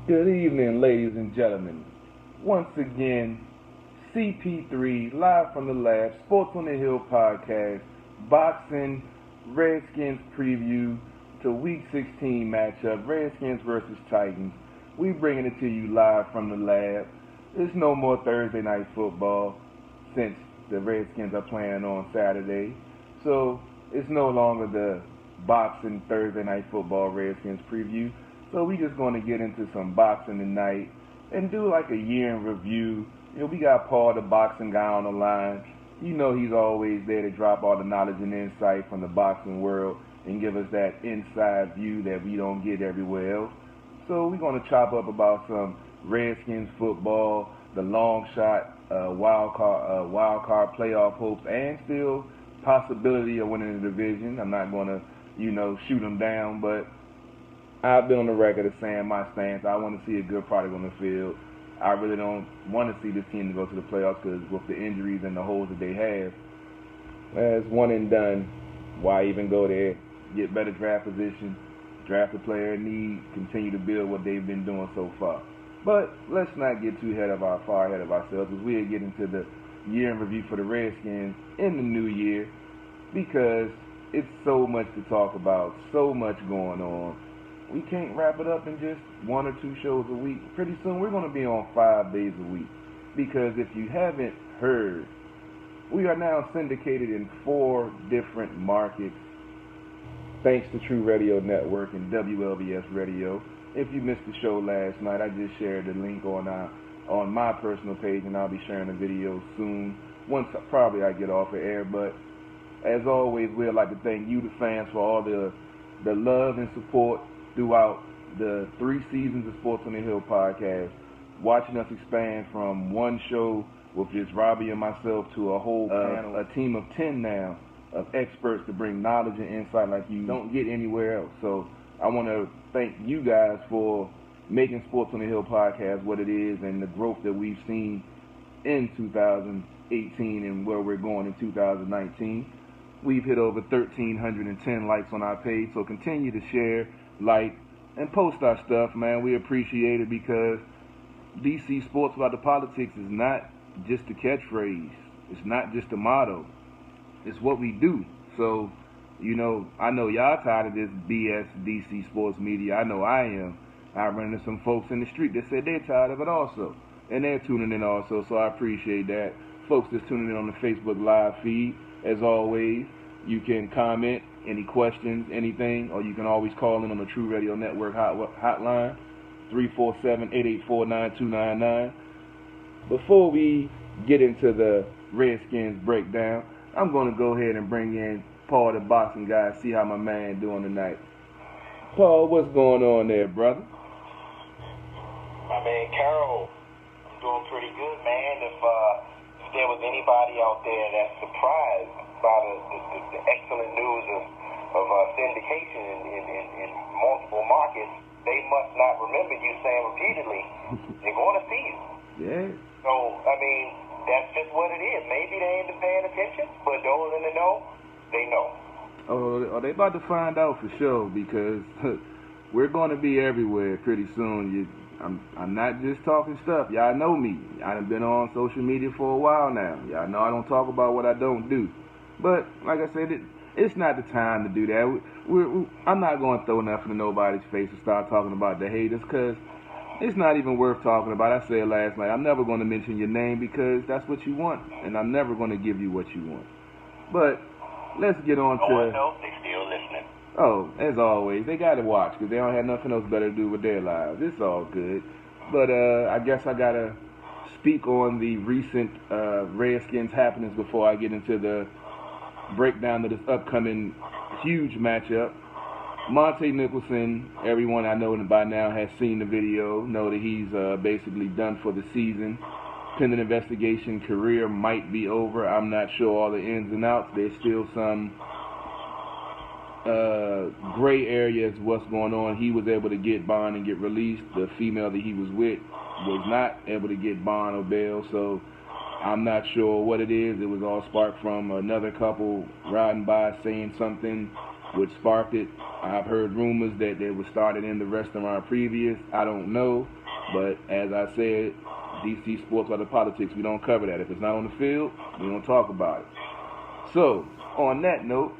Good evening, ladies and gentlemen. Once again, CP3 live from the lab, Sports on the Hill podcast, boxing, Redskins preview to Week 16 matchup, Redskins versus Titans. We bringing it to you live from the lab. There's no more Thursday night football since the Redskins are playing on Saturday, so it's no longer the boxing Thursday night football Redskins preview. So we just going to get into some boxing tonight and do like a year in review. We got Paul, the boxing guy, on the line. He's always there to drop all the knowledge and insight from the boxing world and give us that inside view that we don't get everywhere else. So we're going to chop up about some Redskins football, the long shot, wild card playoff hopes, and still possibility of winning the division. I'm not going to, shoot them down, but I've been on the record of saying my stance. I want to see a good product on the field. I really don't want to see this team to go to the playoffs because with the injuries and the holes that they have, it's one and done. Why even go there? Get better draft position, draft a player in need, continue to build what they've been doing so far. But let's not get too far ahead of ourselves as we'll get into the year in review for the Redskins in the new year because it's so much to talk about, so much going on. We can't wrap it up in just 1 or 2 shows a week. Pretty soon we're going to be on 5 days a week. Because if you haven't heard, we are now syndicated in 4 different markets thanks to True Radio Network and WLBS Radio. If you missed the show last night, I just shared the link on my personal page, and I'll be sharing a video soon. Once probably I get off the air, but as always, we'd like to thank you, the fans, for all the love and support throughout the 3 seasons of Sports on the Hill podcast, watching us expand from one show with just Robbie and myself to a whole panel, a team of 10 now of experts to bring knowledge and insight like you don't get anywhere else. So I want to thank you guys for making Sports on the Hill podcast what it is and the growth that we've seen in 2018 and where we're going in 2019. We've hit over 1,310 likes on our page, so continue to share, like, and post our stuff, man. We appreciate it because DC Sports About the Politics is not just a catchphrase. It's not just a motto. It's what we do. So, I know y'all tired of this BS DC Sports Media. I know I am. I run into some folks in the street that said they're tired of it also. And they're tuning in also, so I appreciate that. Folks that's tuning in on the Facebook Live feed, as always, you can comment any questions, anything, or you can always call in on the True Radio Network hotline, 347-884-9299. Before we get into the Redskins breakdown, I'm going to go ahead and bring in Paul, the boxing guy, see how my man doing tonight. Paul, what's going on there, brother? My man, Carol, I'm doing pretty good, man. If there was anybody out there that's surprised by the excellent news of syndication in multiple markets, they must not remember you saying repeatedly, they're going to see you. Yeah. So, that's just what it is. Maybe they ain't been paying attention, but those in the know, they know. Oh, they about to find out for sure because we're going to be everywhere pretty soon. I'm not just talking stuff. Y'all know me. I've been on social media for a while now. Y'all know I don't talk about what I don't do. But like I said, it's not the time to do that. I'm not going to throw nothing in nobody's face and start talking about the haters because it's not even worth talking about. I said last night, I'm never going to mention your name because that's what you want, and I'm never going to give you what you want. But let's get on to... Oh, no, they still listening. Oh, as always, they got to watch because they don't have nothing else better to do with their lives. It's all good. But I guess I got to speak on the recent Redskins happenings before I get into the breakdown of this upcoming huge matchup. Monte Nicholson, everyone I know by now has seen the video, know that he's basically done for the season. Pending investigation, career might be over. I'm not sure all the ins and outs. There's still some gray areas what's going on. He was able to get bond and get released. The female that he was with was not able to get bond or bail, so I'm not sure what it is. It was all sparked from another couple riding by saying something which sparked it. I've heard rumors that they were started in the restaurant previous. I don't know, but as I said, DC Sports or the politics, we don't cover that. If it's not on the field, we don't talk about it. So, on that note,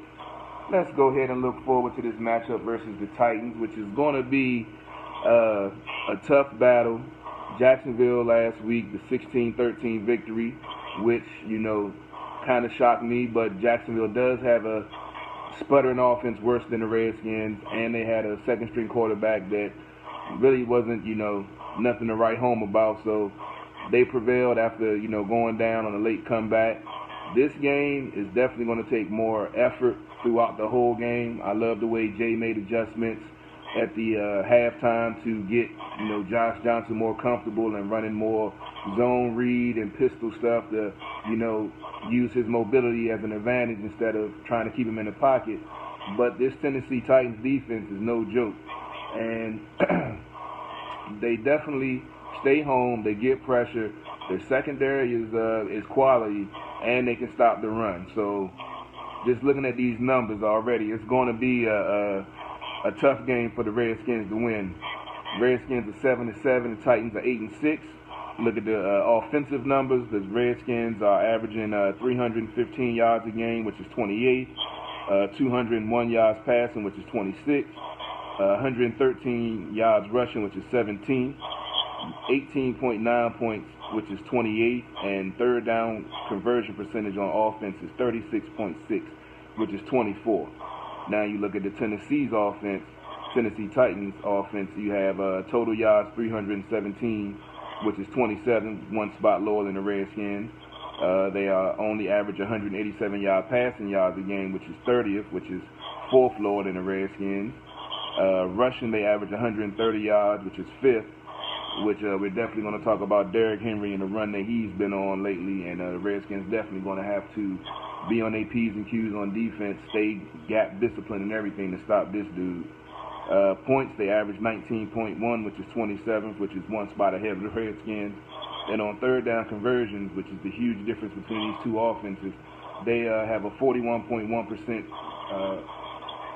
let's go ahead and look forward to this matchup versus the Titans, which is going to be a tough battle. Jacksonville last week, the 16-13 victory, which, kind of shocked me, but Jacksonville does have a sputtering offense worse than the Redskins, and they had a second-string quarterback that really wasn't, nothing to write home about, so they prevailed after, going down on a late comeback. This game is definitely going to take more effort throughout the whole game. I love the way Jay made adjustments at the halftime to get, Josh Johnson more comfortable and running more zone read and pistol stuff to, use his mobility as an advantage instead of trying to keep him in the pocket. But this Tennessee Titans defense is no joke. And they definitely stay home. They get pressure. Their secondary is quality, and they can stop the run. So just looking at these numbers already, it's going to be a tough game for the Redskins to win. Redskins are 7-7. The Titans are 8-6. Look at the offensive numbers. The Redskins are averaging 315 yards a game, which is 28. 201 yards passing, which is 26. 113 yards rushing, which is 17. 18.9 points, which is 28. And third down conversion percentage on offense is 36.6, which is 24. Now you look at the Tennessee Titans offense, you have total yards 317, which is 27, one spot lower than the Redskins. They are only average 187 yard passing yards a game, which is 30th, which is fourth lower than the Redskins. Rushing, they average 130 yards, which is fifth, which we're definitely going to talk about Derrick Henry and the run that he's been on lately, and the Redskins definitely going to have to be on their P's and Q's on defense, stay gap discipline and everything to stop this dude. Points, they average 19.1, which is 27th, which is one spot ahead of the Redskins. And on third down conversions, which is the huge difference between these two offenses, they have a 41.1%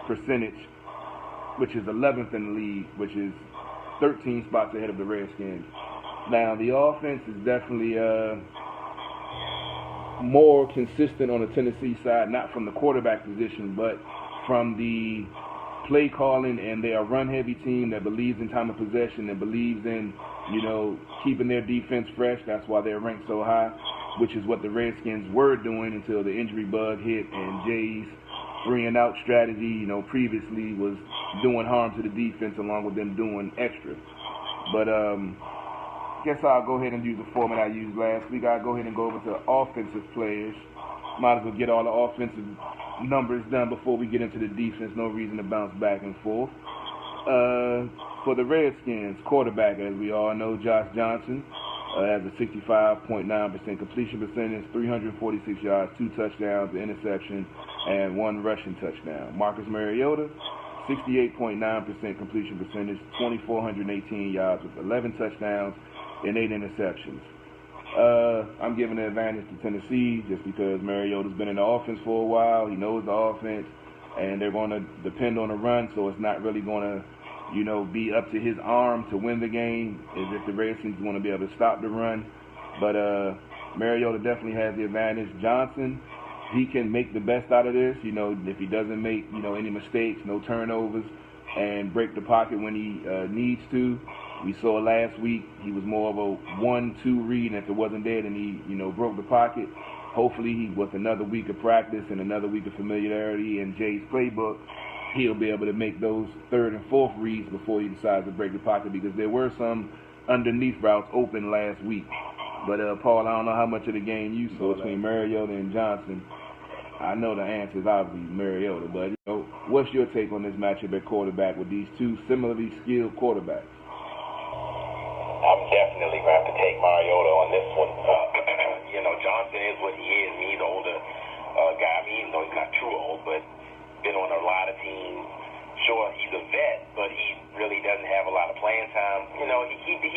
percentage, which is 11th in the league, which is 13 spots ahead of the Redskins. Now, the offense is definitely more consistent on the Tennessee side, not from the quarterback position, but from the play calling, and they are a run-heavy team that believes in time of possession and believes in, keeping their defense fresh. That's why they're ranked so high, which is what the Redskins were doing until the injury bug hit, and Jay's 3-and-out strategy, previously was doing harm to the defense along with them doing extra. But guess I'll go ahead and use the format I used last week. I'll go ahead and go over to offensive players. Might as well get all the offensive numbers done before we get into the defense. No reason to bounce back and forth. For the Redskins, quarterback, as we all know, Josh Johnson has a 65.9% completion percentage, 346 yards, 2 touchdowns, an interception, and 1 rushing touchdown. Marcus Mariota, 68.9% completion percentage, 2,418 yards with 11 touchdowns and 8 interceptions. I'm giving the advantage to Tennessee just because Mariota's been in the offense for a while. He knows the offense, and they're going to depend on the run, so it's not really going to, be up to his arm to win the game, as if the Redskins want to be able to stop the run. But Mariota definitely has the advantage. Johnson, he can make the best out of this, if he doesn't make, any mistakes, no turnovers, and break the pocket when he needs to. We saw last week he was more of a 1-2 read, and if it wasn't there, then he, broke the pocket. Hopefully, with another week of practice and another week of familiarity in Jay's playbook, he'll be able to make those third and fourth reads before he decides to break the pocket, because there were some underneath routes open last week. But, Paul, I don't know how much of the game you saw between Mariota and Johnson. I know the answer is obviously Mariota, but, what's your take on this matchup at quarterback with these two similarly skilled quarterbacks? I'm definitely going to have to take Mariota on this one. Johnson is what he is. He's an older guy. I mean, he's not too old, but been on a lot of teams. Sure, he's a vet, but he really doesn't have a lot of playing time. He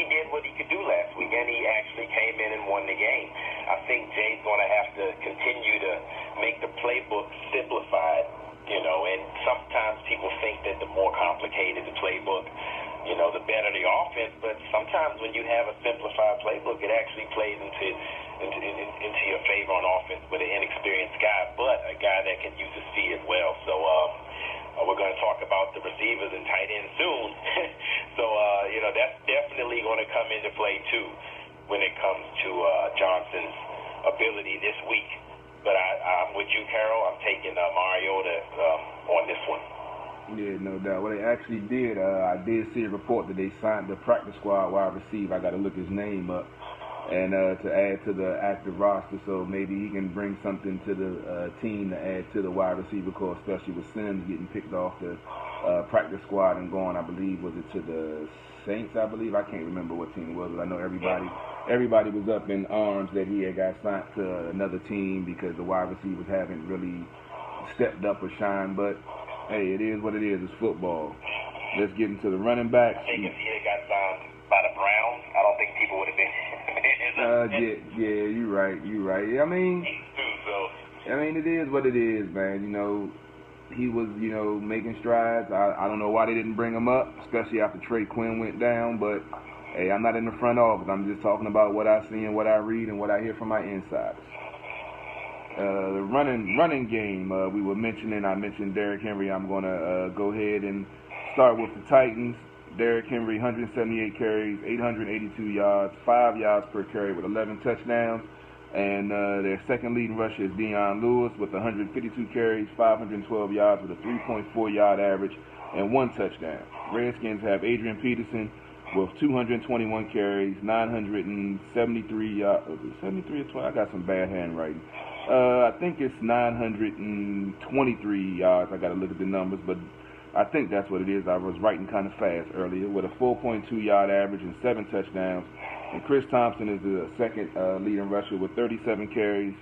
did what he could do last week, and he actually came in and won the game. I think Jay's going to have to continue to make the playbook simplified, and sometimes sometimes when you have a simplified playbook, it actually plays into your favor on offense with an inexperienced guy, but a guy that can use his feet as well. So we're going to talk about the receivers and tight ends soon. So, that's definitely going to come into play, too, when it comes to Johnson's ability this week. But I'm with you, Carol. I'm taking Mariota on this one. Yeah, no doubt. Well, they actually did. I did see a report that they signed the practice squad wide receiver. I got to look his name up, and to add to the active roster, so maybe he can bring something to the team to add to the wide receiver corps, especially with Sims getting picked off the practice squad and going, I believe, was it to the Saints? I believe. I can't remember what team it was, but I know everybody was up in arms that he had got signed to another team because the wide receivers haven't really stepped up or shined, but hey, it is what it is. It's football. Let's get into the running backs. I think if he had got signed by the Browns, I don't think people would have been. Yeah, you're right. I mean, it is what it is, man. He was, making strides. I don't know why they didn't bring him up, especially after Trey Quinn went down. But hey, I'm not in the front office. I'm just talking about what I see and what I read and what I hear from my insiders. The running game, I mentioned Derrick Henry. I'm going to go ahead and start with the Titans. Derrick Henry, 178 carries, 882 yards, 5 yards per carry with 11 touchdowns. And their second leading rusher is Deion Lewis with 152 carries, 512 yards with a 3.4-yard average and 1 touchdown. Redskins have Adrian Peterson with 221 carries, 973 yards. 73 or 20? I got some bad handwriting. I think it's 923 yards. I got to look at the numbers, but I think that's what it is. I was writing kind of fast earlier with a 4.2-yard average and 7 touchdowns. And Chris Thompson is the second leading rusher with 37 carries,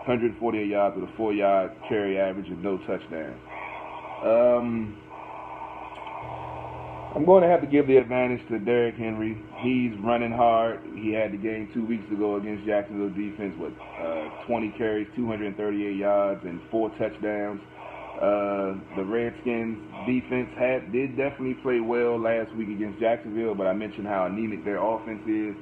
148 yards with a 4-yard carry average and no touchdowns. I'm going to have to give the advantage to Derrick Henry. He's running hard. He had the game 2 weeks ago against Jacksonville defense with 20 carries, 238 yards, and 4 touchdowns. The Redskins defense did definitely play well last week against Jacksonville, but I mentioned how anemic their offense is.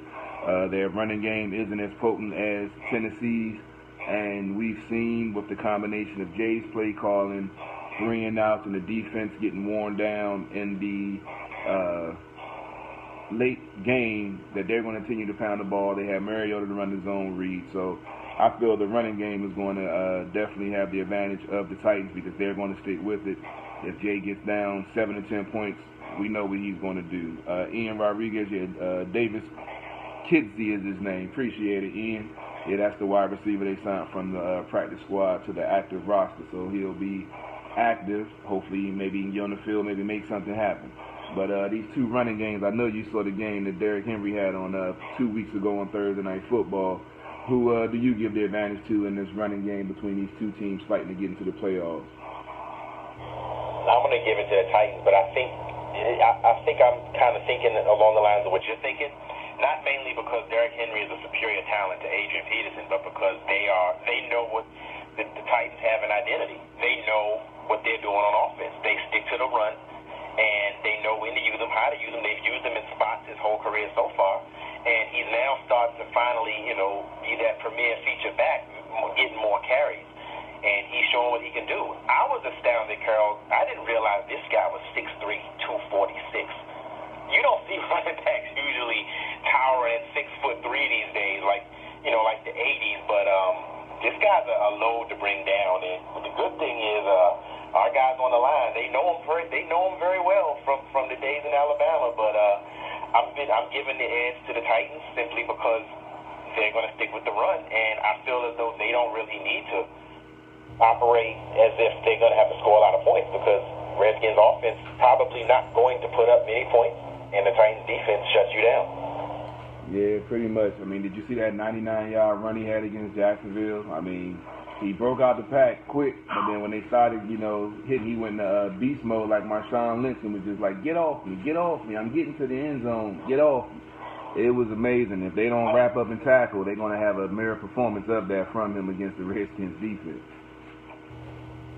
Their running game isn't as potent as Tennessee's, and we've seen with the combination of Jay's play calling, 3 and outs, and the defense getting worn down in the late game that they're going to continue to pound the ball. They have Mariota to run the zone read, so I feel the running game is going to definitely have the advantage of the Titans because they're going to stick with it. If Jay gets down 7 to 10 points, we know what he's going to do. Ian Rodriguez, Davis Kidsey is his name. Appreciate it, Ian. Yeah, that's the wide receiver they signed from the practice squad to the active roster, so he'll be active. Hopefully, maybe he can get on the field, maybe make something happen. But these two running games, I know you saw the game that Derrick Henry had on 2 weeks ago on Thursday Night Football. Who do you give the advantage to in this running game between these two teams fighting to get into the playoffs? I'm going to give it to the Titans, but I think I'm kind of thinking along the lines of what you're thinking. Not mainly because Derrick Henry is a superior talent to Adrian Peterson, but because they know what the Titans have an identity. They know what they're doing on offense. They stick to the run, and they know when to use them, how to use them. They've used them in spots his whole career so far, and he's now starting to finally, be that premier feature back, getting more carries, and he's showing what he can do. I was astounded, Carol. I didn't realize this guy was 6'3", 246. You don't see running backs usually towering at 6'3" these days, like the 80s. But this guy's a load to bring down. And the good thing is, our guys on the line, they know him very well from the days in Alabama. But I'm giving the edge to the Titans simply because they're going to stick with the run, and I feel as though they don't really need to operate as if they're going to have to score a lot of points because Redskins offense probably not going to put up many points. And the Titans defense shuts you down. Yeah, pretty much. I mean, did you see that 99-yard run he had against Jacksonville? I mean, he broke out the pack quick, but then when they started, hitting, he went into beast mode like Marshawn Lynch and was just like, get off me, I'm getting to the end zone, get off me. It was amazing. If they don't wrap up and tackle, they're going to have a mirror performance of that from him against the Redskins defense.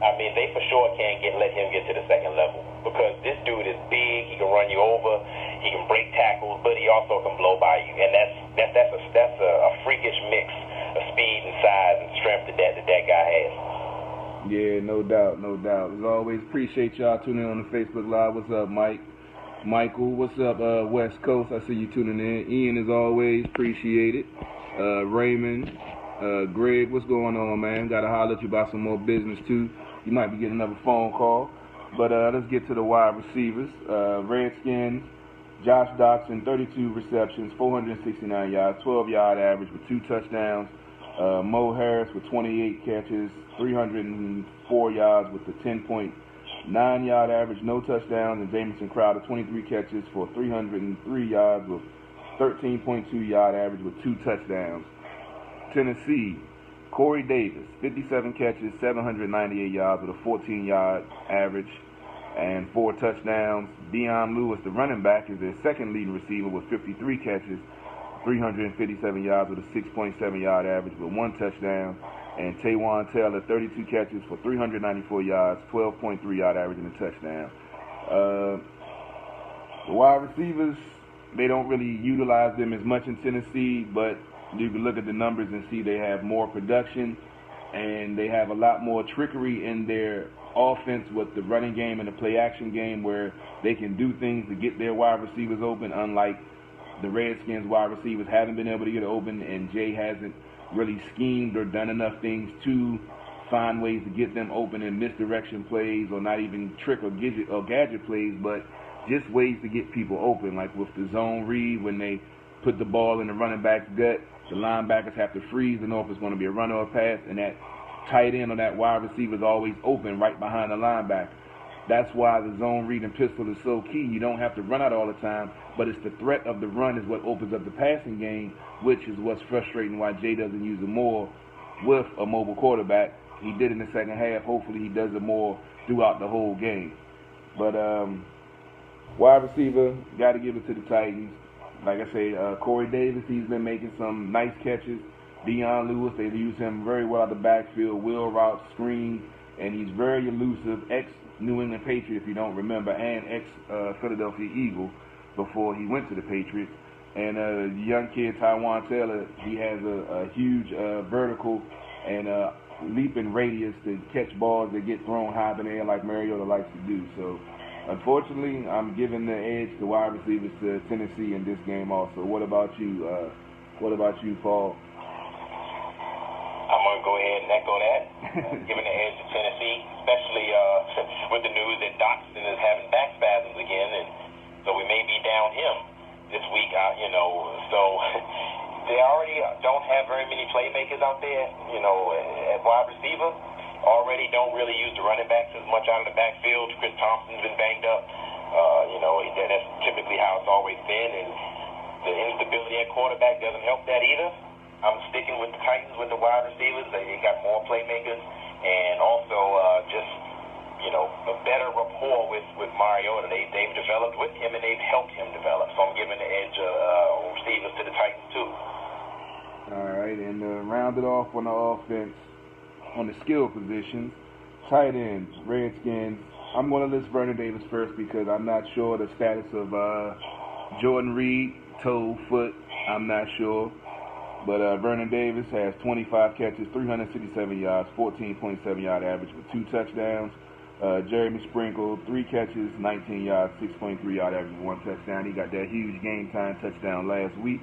I mean, they for sure can't let him get to the second level because this dude is big. He can run you over. He can break tackles, but he also can blow by you, and that's a freakish mix of speed and size and strength that guy has. Yeah, no doubt, no doubt. As always, appreciate y'all tuning in on the Facebook Live. What's up, Mike? Michael, what's up, West Coast? I see you tuning in. Ian, as always, appreciate it. Raymond, Greg, what's going on, man? Got to holler at you about some more business, too. You might be getting another phone call. But let's get to the wide receivers. Redskins, Josh Doctson, 32 receptions, 469 yards, 12-yard average with 2 touchdowns. Mo Harris with 28 catches, 304 yards with a 10.9-yard average, no touchdowns. And Jamison Crowder, 23 catches for 303 yards with 13.2-yard average with 2 touchdowns. Tennessee, Corey Davis, 57 catches, 798 yards with a 14-yard average and 4 touchdowns. Dion Lewis, the running back, is their second leading receiver with 53 catches, 357 yards with a 6.7-yard average with 1 touchdown. And Taywan Taylor, 32 catches for 394 yards, 12.3-yard average and a touchdown. The wide receivers, they don't really utilize them as much in Tennessee, but you can look at the numbers and see they have more production and they have a lot more trickery in their offense with the running game and the play-action game where they can do things to get their wide receivers open, unlike the Redskins wide receivers haven't been able to get open, and Jay hasn't really schemed or done enough things to find ways to get them open in misdirection plays, or not even trick or gadget plays, but just ways to get people open, like with the zone read when they put the ball in the running back's gut. The linebackers have to freeze to know if it's going to be a run or a pass, and that tight end or that wide receiver is always open right behind the linebacker. That's why the zone read and pistol is so key. You don't have to run out all the time, but it's the threat of the run is what opens up the passing game, which is what's frustrating why Jay doesn't use it more with a mobile quarterback. He did in the second half. Hopefully he does it more throughout the whole game. But wide receiver, got to give it to the Titans. Like I say, Corey Davis, he's been making some nice catches. Dion Lewis, they use him very well out the backfield, wheel route, screen, and he's very elusive, ex-New England Patriot, if you don't remember, and ex-Philadelphia Eagle before he went to the Patriots. And the young kid, Taywan Taylor, he has a huge vertical and leaping radius to catch balls that get thrown high in the air like Mariota likes to do. So, unfortunately, I'm giving the edge to wide receivers to Tennessee in this game also. What about you? Paul? I'm going to go ahead and echo that, giving the edge to Tennessee, especially with the news that Doctson is having back spasms again, and so we may be down him this week, so they already don't have very many playmakers out there, at wide receiver. Already don't really use the running backs as much out of the backfield. Chris Thompson's been banged up. That's typically how it's always been, and the instability at quarterback doesn't help that either. I'm sticking with the Titans with the wide receivers. They got more playmakers, and also a better rapport with Mariota. They've developed with him, and they've helped him develop. So I'm giving the edge receivers to the Titans too. All right, and round it off on the offense, on the skill positions, tight ends, Redskins. I'm going to list Vernon Davis first because I'm not sure the status of Jordan Reed, toe, foot. I'm not sure. But Vernon Davis has 25 catches, 367 yards, 14.7-yard average with 2 touchdowns. Jeremy Sprinkle, 3 catches, 19 yards, 6.3-yard average with 1 touchdown. He got that huge game-time touchdown last week.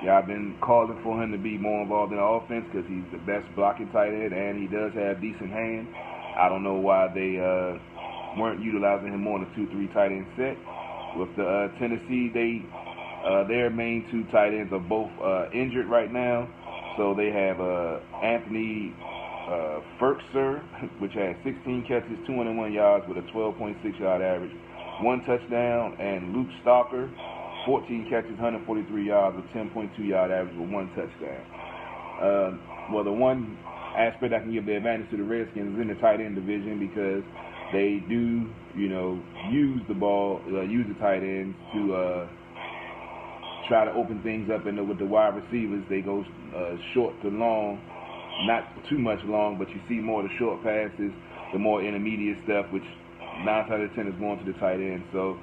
Yeah, I've been calling for him to be more involved in the offense because he's the best blocking tight end, and he does have decent hands. I don't know why they weren't utilizing him more in the 2-3 tight end set. With the Tennessee, their main 2 tight ends are both injured right now. So they have Anthony Ferkser, which has 16 catches, 201 yards with a 12.6-yard average, 1 touchdown, and Luke Stalker, 14 catches, 143 yards with 10.2-yard average with 1 touchdown. Well, the one aspect I can give the advantage to the Redskins is in the tight end division because they do, use the ball, use the tight ends to try to open things up. And with the wide receivers, they go short to long, not too much long, but you see more of the short passes, the more intermediate stuff, which 9 out of 10 is going to the tight end. So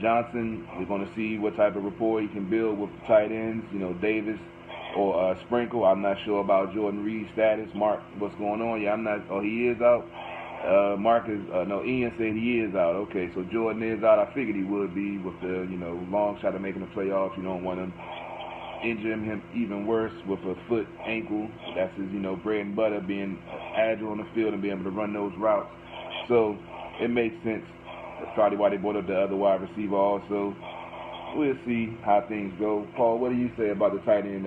Johnson, we're going to see what type of rapport he can build with the tight ends, Davis or Sprinkle. I'm not sure about Jordan Reed's status. Mark, what's going on? Yeah, I'm not. Oh, he is out. Ian said he is out. Okay, so Jordan is out. I figured he would be with the, long shot of making the playoffs. You don't want him injuring him even worse with a foot, ankle. That's his, bread and butter, being agile on the field and being able to run those routes. So it makes sense. That's probably why they brought up the other wide receiver also. We'll see how things go. Paul, what do you say about the tight end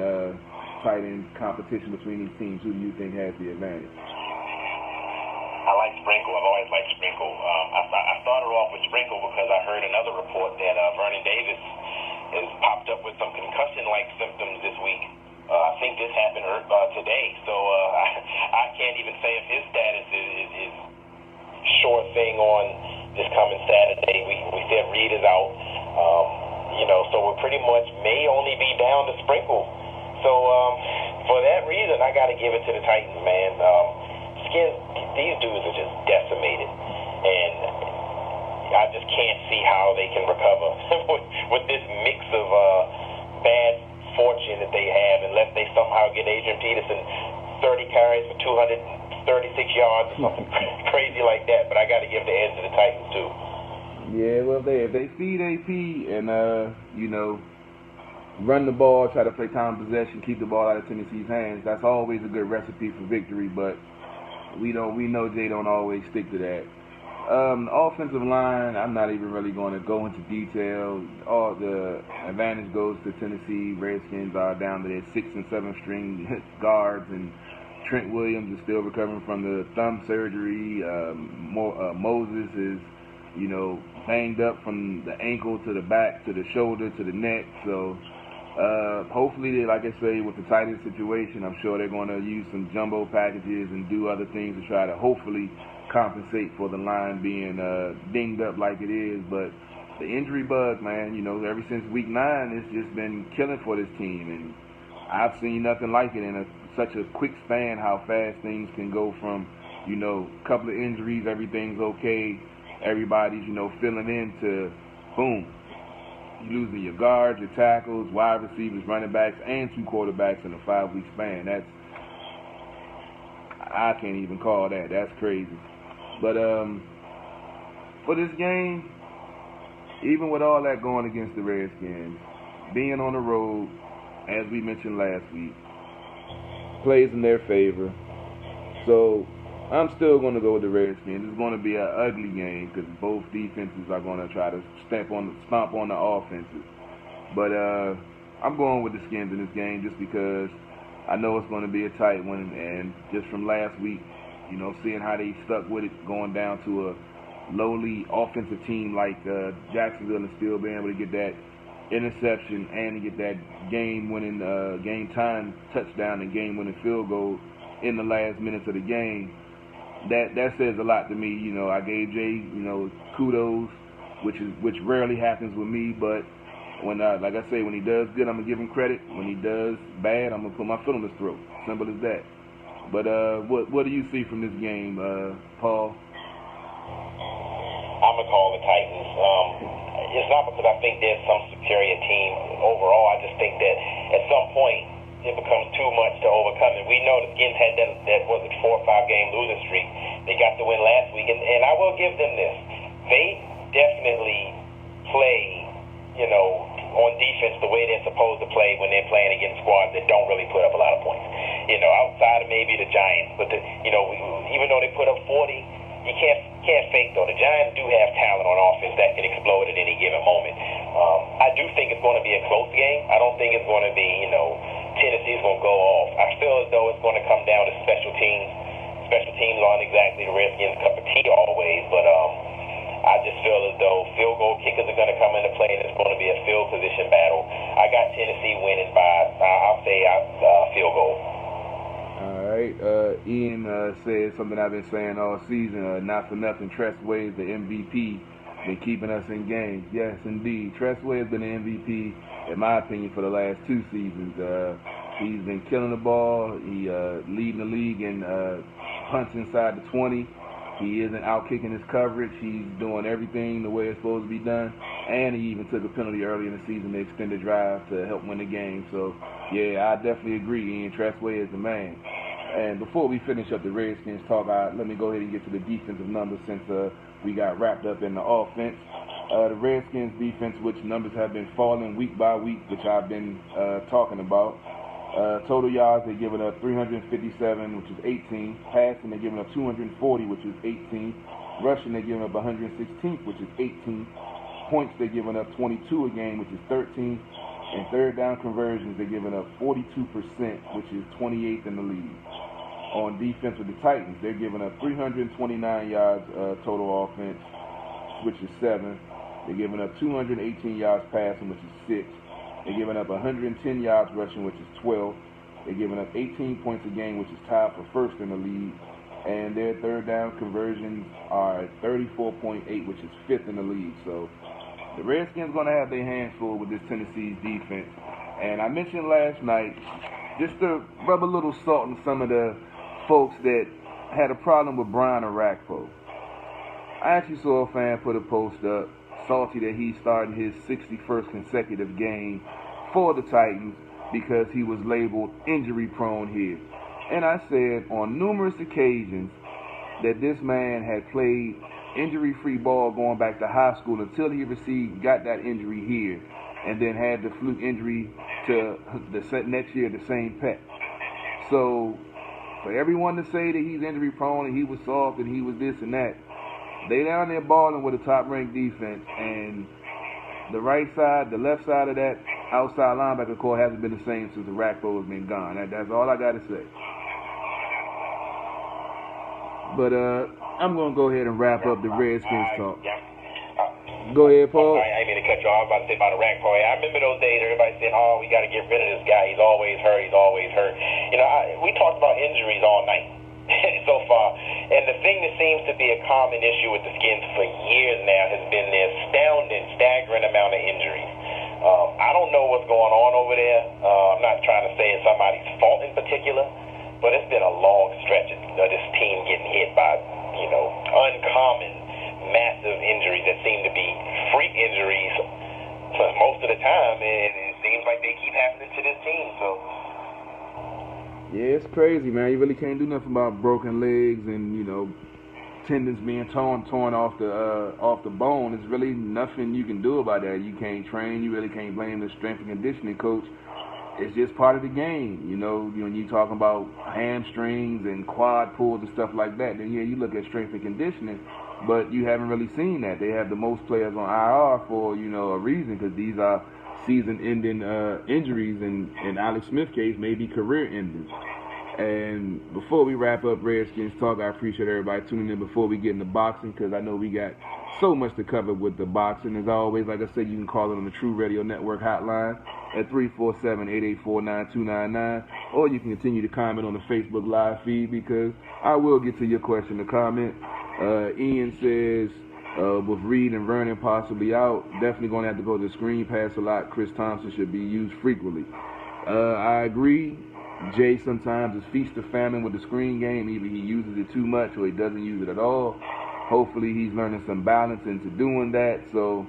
competition between these teams? Who do you think has the advantage? I like Sprinkle. I've always liked Sprinkle. I started off with Sprinkle because I heard another report that Vernon Davis has popped up with some concussion-like symptoms this week. I think this happened today, so I can't even say if his status is sure thing on this coming Saturday. We said Reed is out, so we pretty much may only be down to Sprinkle. So for that reason, I got to give it to the Titans, man. Skins, these dudes are just decimated, and I just can't see how they can recover with this mix of bad fortune that they have, unless they somehow get Adrian Peterson 30 carries for 236 yards or something crazy like that. But I got to give the edge to the Titans too. Yeah, well, if they feed AP and run the ball, try to play time possession, keep the ball out of Tennessee's hands, that's always a good recipe for victory. But we know Jay don't always stick to that. Offensive line, I'm not even really going to go into detail. All the advantage goes to Tennessee. Redskins are down to their 6th and 7th string guards, and Trent Williams is still recovering from the thumb surgery. Moses is, banged up from the ankle to the back to the shoulder to the neck. So hopefully, like I say, with the tight end situation, I'm sure they're going to use some jumbo packages and do other things to try to hopefully compensate for the line being dinged up like it is. But the injury bug, man, ever since week 9, it's just been killing for this team. And I've seen nothing like it in such a quick span, how fast things can go from, a couple of injuries, everything's okay, everybody's, filling in, to boom. You losing your guards, your tackles, wide receivers, running backs, and 2 quarterbacks in a 5-week span. I can't even call that. That's crazy. But for this game, even with all that going against the Redskins, being on the road, as we mentioned last week, plays in their favor. So I'm still going to go with the Redskins. It's going to be an ugly game because both defenses are going to try to stomp on the offenses. But I'm going with the Skins in this game just because I know it's going to be a tight one. And just from last week, seeing how they stuck with it, going down to a lowly offensive team like Jacksonville and still being able to get that interception and to get that game-winning, game-time touchdown and game-winning field goal in the last minutes of the game. That says a lot to me. I gave Jay, kudos, which rarely happens with me. But when, like I say, when he does good, I'm gonna give him credit. When he does bad, I'm gonna put my foot on his throat. Simple as that. But what do you see from this game, Paul? I'm gonna call the Titans. It's not because I think there's some superior team overall. I just think that at some point it becomes too much to overcome. And we know the Skins had that was it 4 or 5 game losing streak. They got the win last week, and I will give them this. They definitely play, on defense the way they're supposed to play when they're playing against squads that don't really put up a lot of points. Outside of maybe the Giants, but even though they put up 40, you can't fake though. The Giants do have talent on offense that can explode at any given moment. I do think it's going to be a close game. I don't think it's going to be, Tennessee's going to go off. I feel as though it's going to come down to special teams. Special teams aren't exactly the Redskins' cup of tea always, but I just feel as though field goal kickers are going to come into play, and it's going to be a field position battle. I got Tennessee winning by, I'll say, field goal. All right. Ian said something I've been saying all season. Not for nothing, Tressway is the MVP. Been keeping us in games. Yes, indeed. Tressway has been the MVP, in my opinion, for the last 2 seasons. He's been killing the ball. He leading the league in punts inside the 20. He isn't out kicking his coverage. He's doing everything the way it's supposed to be done. and he even took a penalty early in the season to extend the drive to help win the game. So, yeah, I definitely agree. Ian Tressway is the man. And before we finish up the Redskins talk, let me go ahead and get to the defensive numbers since we got wrapped up in the offense. The Redskins defense, which numbers have been falling week by week, which I've been talking about. Total yards, they're giving up 357, which is 18. Passing, they're giving up 240, which is 18. Rushing, they're giving up 116th, which is 18. Points, they're giving up 22 a game, which is 13. And third down conversions, they're giving up 42%, which is 28th in the league. On defense with the Titans, they're giving up 329 yards total offense, which is 7. They're giving up 218 yards passing, which is 6. They're giving up 110 yards rushing, which is 12. They're giving up 18 points a game, which is tied for first in the league. And their third down conversions are at 34.8, which is 5th in the league. So the Redskins going to have their hands full with this Tennessee's defense. And I mentioned last night, just to rub a little salt in some of the folks that had a problem with Brian Orakpo. I actually saw a fan put a post up, salty that he started his 61st consecutive game for the Titans because he was labeled injury prone here. And I said on numerous occasions that this man had played injury-free ball going back to high school until he got that injury here, and then had the fluke injury to the next year, the same pet. So for everyone to say that he's injury prone and he was soft and he was this and that, they down there balling with a top-ranked defense, and the right side, the left side of that outside linebacker core hasn't been the same since the Orakpo has been gone. That's all I got to say. But I'm going to go ahead and wrap up the Redskins talk. Go ahead, Paul. I didn't mean to cut you off. I was about to say about Orakpo. I remember those days everybody said, oh, we got to get rid of this guy. He's always hurt. He's always hurt. You know, we talked about injuries all night so far. And the thing that seems to be a common issue with the Skins for years now has been the astounding, staggering amount of injuries. I don't know what's going on over there. I'm not trying to say it's somebody's fault in particular, but it's been a long stretch of this team getting hit by, uncommon, massive injuries that seem to be freak injuries for most of the time, and it seems like they keep happening to this team. So, yeah, it's crazy, man. You really can't do nothing about broken legs and tendons being torn off the bone. There's really nothing you can do about that. You can't train. You really can't blame the strength and conditioning coach. It's just part of the game. When you talking about hamstrings and quad pulls and stuff like that, then yeah, you look at strength and conditioning, but you haven't really seen that. They have the most players on IR for a reason, because these are season-ending injuries, and in Alex Smith's case, maybe career-ending. And before we wrap up Redskins talk, I appreciate everybody tuning in before we get into boxing, because I know we got so much to cover with the boxing. As always, like I said, you can call it on the True Radio Network hotline at 347-884-9299, or you can continue to comment on the Facebook Live feed, because I will get to your question or comment. Ian says, with Reed and Vernon possibly out, definitely going to have to go to the screen pass a lot. Chris Thompson should be used frequently. I agree. Jay sometimes is feast or famine with the screen game. Either he uses it too much or he doesn't use it at all. Hopefully he's learning some balance into doing that. So,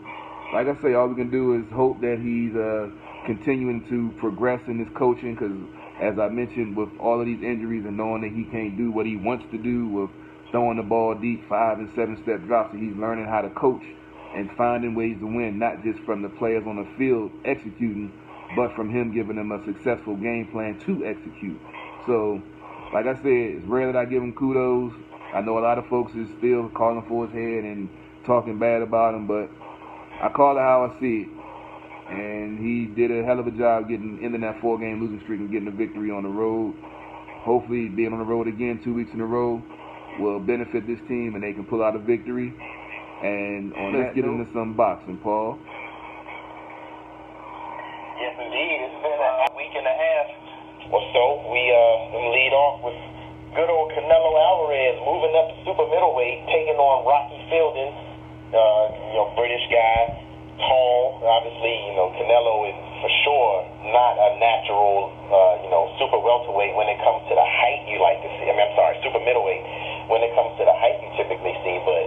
like I say, all we can do is hope that he's continuing to progress in his coaching, because, as I mentioned, with all of these injuries and knowing that he can't do what he wants to do with throwing the ball deep, 5- and 7-step drops, and he's learning how to coach and finding ways to win, not just from the players on the field executing, but from him giving them a successful game plan to execute. So, like I said, it's rare that I give him kudos. I know a lot of folks is still calling for his head and talking bad about him, but I call it how I see it. And he did a hell of a job getting into that 4-game losing streak and getting a victory on the road. Hopefully being on the road again 2 weeks in a row will benefit this team and they can pull out a victory. And let's get into some boxing, Paul. yes, indeed. It's been a week and a half or so. We lead off with good old Canelo Alvarez moving up to super middleweight, taking on Rocky Fielding, British guy, tall. Obviously, Canelo is for sure not a natural, super welterweight when it comes to the height you like to see. Super middleweight when it comes to the height you typically see. But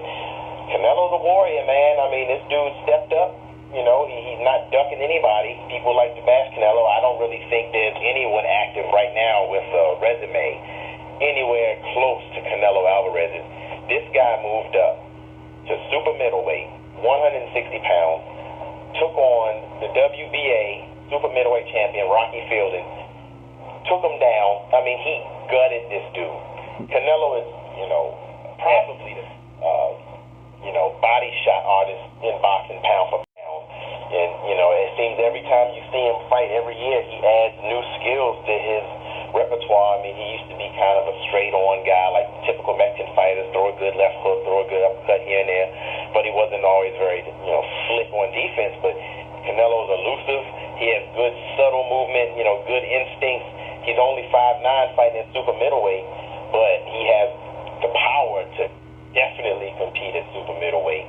Canelo's a warrior, man. This dude stepped up He's not ducking anybody. People like to bash Canelo. I don't really think there's anyone active right now with a resume anywhere close to Canelo Alvarez's. This guy moved up to super middleweight, 160 pounds, took on the WBA super middleweight champion, Rocky Fielding, took him down. I mean, he gutted this dude. Canelo is, probably the, body shot artist in boxing pound for pound. And, it seems every time you see him fight every year, he adds new skills to his repertoire. I mean, he used to be kind of a straight-on guy, like typical Mexican fighters, throw a good left hook, throw a good uppercut here and there, but he wasn't always very, slick on defense. But Canelo's elusive. He has good subtle movement, good instincts. He's only 5'9", fighting in super middleweight, but he has the power to definitely compete at super middleweight,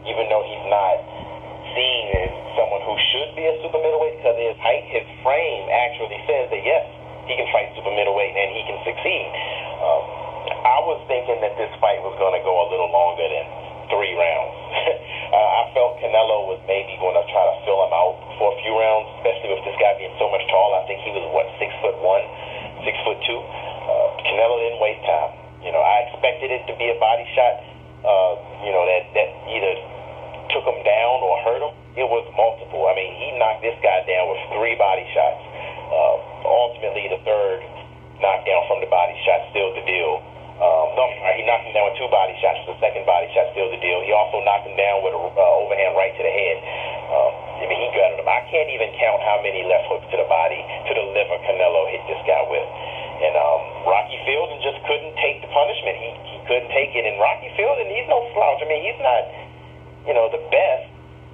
even though he's not seen as someone who should be a super middleweight because of his height. His frame actually says that, yes, he can fight super middleweight and he can succeed. I was thinking that this fight was going to go a little longer than 3 rounds. I felt Canelo was maybe going to try to fill him out for a few rounds, especially with this guy being so much taller. I think he was, 6'1", 6'2". Canelo didn't waste time. I expected it to be a body shot, that either took him down or hurt him. It was multiple. I mean, he knocked this guy down with 3 body shots. Ultimately, the third knockdown from the body shot sealed the deal. He knocked him down with 2 body shots. The second body shot sealed the deal. He also knocked him down with an overhand right to the head. He gutted him. I can't even count how many left hooks to the body, to the liver Canelo hit this guy with. And Rocky Fielding just couldn't take the punishment. He couldn't take it. And Rocky Fielding, he's no slouch. I mean, he's not, the best,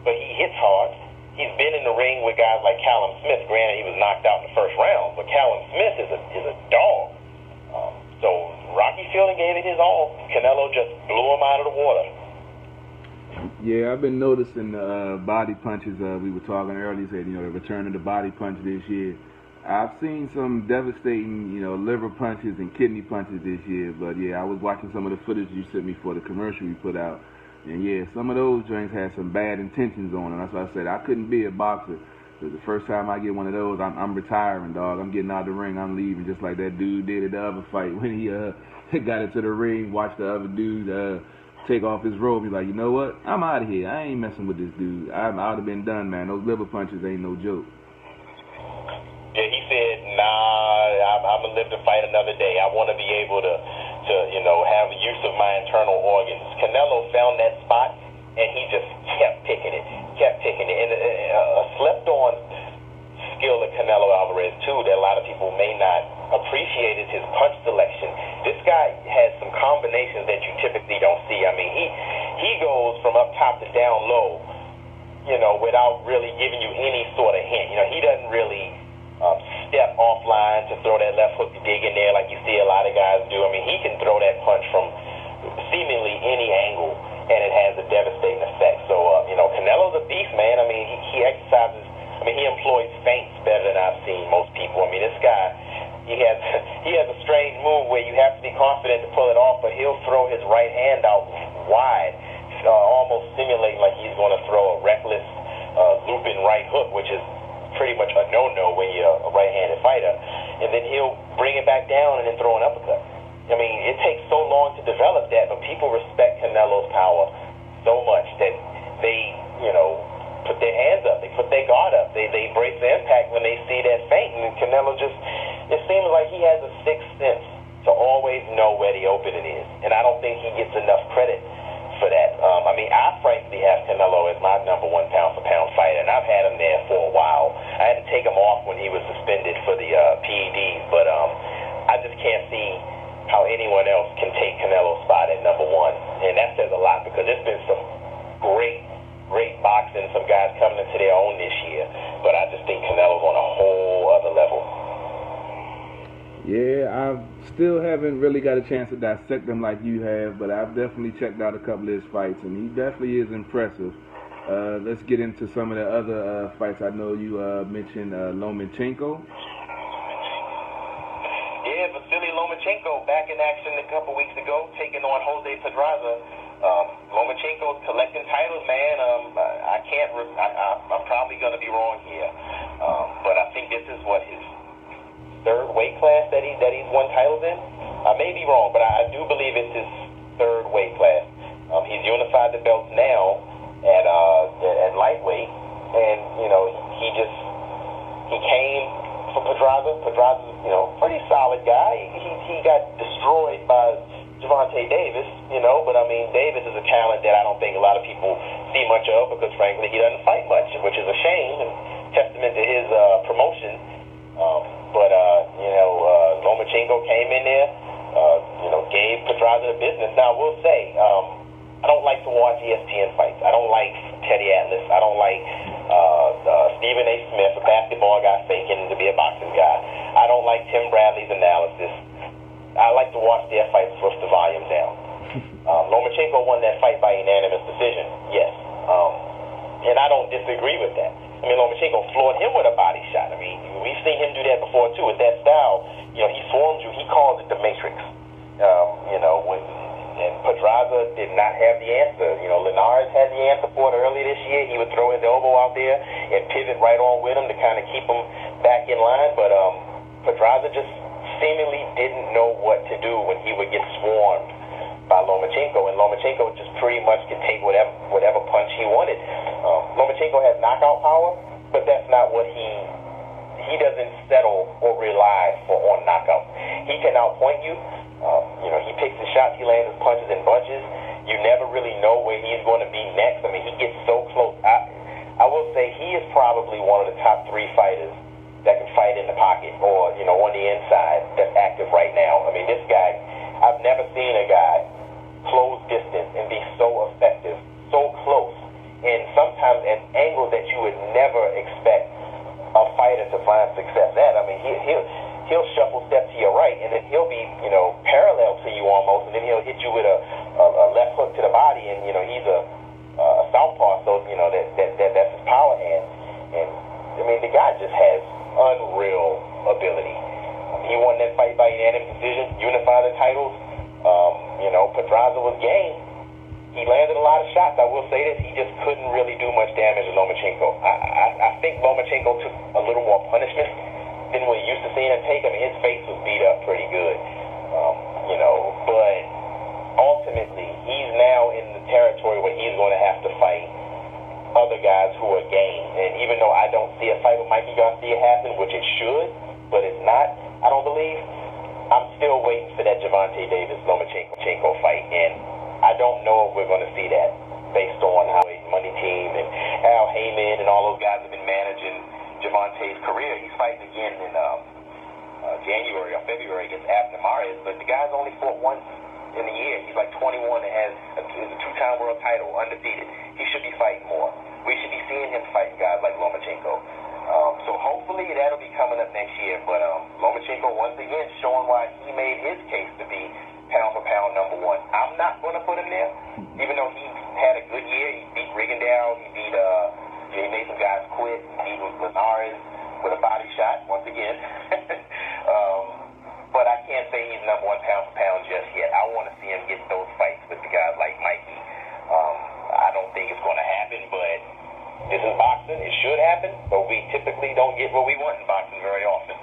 but he hits hard. He's been in the ring with guys like Callum Smith. Granted, he was knocked out in the first round, but Callum Smith is a dog. So Rocky Fielding gave it his all. Canelo just blew him out of the water. Yeah, I've been noticing body punches. We were talking earlier, said, the return of the body punch this year. I've seen some devastating, liver punches and kidney punches this year. But, yeah, I was watching some of the footage you sent me for the commercial you put out. And, yeah, some of those joints had some bad intentions on them. That's why I said I couldn't be a boxer. Because the first time I get one of those, I'm retiring, dog. I'm getting out of the ring. I'm leaving, just like that dude did at the other fight. When he got into the ring, watched the other dude take off his robe. He's like, you know what? I'm out of here. I ain't messing with this dude. I would have been done, man. Those liver punches ain't no joke. Yeah, he said, nah, I'm going to live to fight another day. I want to be able to have use of my internal organs. Canelo found that spot, and he just kept picking it. And a slept-on skill of Canelo Alvarez, too, that a lot of people may not appreciate is his punch selection. This guy has some combinations that you typically don't see. I mean, he goes from up top to down low, without really giving you any sort of hint. He doesn't really step offline to throw that left hook to dig in there like you see a lot of guys do. I mean, he can throw that punch from seemingly any angle, and it has a devastating effect. So, Canelo's a beast, man. I mean, he exercises, he employs feints better than I've seen most people. I mean, this guy, he has a strange move where you have to be confident to pull it off, but he'll throw his right hand out wide, almost simulating like he's going to throw a reckless looping right hook, which is pretty much a no-no when you're a right-handed fighter. And then he'll bring it back down and then throw an uppercut. I mean, it takes so long to develop that, but people respect Canelo's power so much that they, put their hands up. They put their guard up. They brace the impact when they see that feint. And Canelo it seems like he has a sixth sense to always know where the opening is. And I don't think he gets enough credit for that. I frankly have Canelo as my number 1 pound-for-pound fighter, and I've had him there for a while. I had to take him off when he was suspended for the PEDs, but I just can't see how anyone else can take Canelo's spot at number 1, and that says a lot because there's been some great boxing, some guys coming into their own this year, but I just think Canelo's on a whole other level. Yeah, I still haven't really got a chance to dissect him like you have, but I've definitely checked out a couple of his fights, and he definitely is impressive. Let's get into some of the other fights. I know you mentioned Lomachenko. Yeah, Vasily Lomachenko back in action a couple weeks ago, taking on Jose Pedraza. Lomachenko's collecting titles, man. I'm probably going to be wrong here, but I think this is what his third weight class that he's won titles in. I may be wrong, but I do believe it's his third weight class. He's unified the belts now at lightweight, and he came from Pedraza. Pedraza's pretty solid guy. He got destroyed by Gervonta Davis, but I mean, Davis is a talent that I don't think a lot of people see much of because, frankly, he doesn't fight much, which is a shame and testament to his promotion. But Lomachenko came in there, gave Pedraza the business. Now, I will say, I don't like to watch ESPN fights. I don't like Teddy Atlas. I don't like Stephen A. Smith, a basketball guy faking to be a boxing guy. I don't like Tim Bradley's analysis. I like to watch their fights with the volume down. Lomachenko won that fight by unanimous decision, yes. And I don't disagree with that. I mean, Lomachenko floored him with a body shot. I mean, we've seen him do that before, too. With that style, he swarmed you. He calls it the Matrix. And Pedraza did not have the answer. Linares had the answer for it early this year. He would throw his elbow out there and pivot right on with him to kind of keep him back in line. But Pedraza just seemingly didn't know what to do when he would get swarmed by Lomachenko, and Lomachenko just pretty much could take whatever punch he wanted. Lomachenko has knockout power, but that's not what he doesn't settle or rely on knockout. He can outpoint you. He picks his shots, he lands his punches in bunches. You never really know where he's going to be next. I mean, he gets so close. I will say he is probably one of the top 3 fighters that can fight in the pocket or, on the inside that's active right now. I mean, this guy, I've never seen a guy close distance and be so effective, so close, and sometimes at angles that you would never expect a fighter to find success at. I mean, he'll shuffle step to your right, and then he'll be, parallel to you almost, and then he'll hit you with a left hook to the body, and, he's a southpaw, so, that's his power hand. And, I mean, the guy just has unreal ability. He won that fight by unanimous decision, unified the titles. Pedraza was game. He landed a lot of shots. I will say this, he just couldn't really do much damage to Lomachenko. I think Lomachenko took a little more punishment than we're used to seeing him take. I mean, his face was beat up pretty good. But ultimately, he's now in the territory where he's going to have to fight other guys who are game. And even though I don't see a fight with Mikey Garcia happen, which it should, but it's not, I don't believe, I'm still waiting for that Gervonta Davis-Lomachenko fight. And I don't know if we're going to see that based on how his money team and Al Heyman and all those guys have been managing Gervonta's career. He's fighting again in January or February against Abner Mares, but the guy's only fought once in the year. He's like 21 and is a 2-time world title, undefeated. He should be fighting more. We should be seeing him fighting guys like Lomachenko. So hopefully that'll be coming up next year. But Lomachenko, once again, showing why he made his case to be pound-for-pound number 1. I'm not going to put him there, even though he had a good year. He beat Rigondeaux. He beat, he made some guys quit. He beat Linares with a body shot, once again. But I can't say he's number 1 pound-for-pound just yet. I want to see him get those fights with the guys like Mikey. I don't think it's going to happen, but this is boxing. It should happen, but we typically don't get what we want in boxing very often.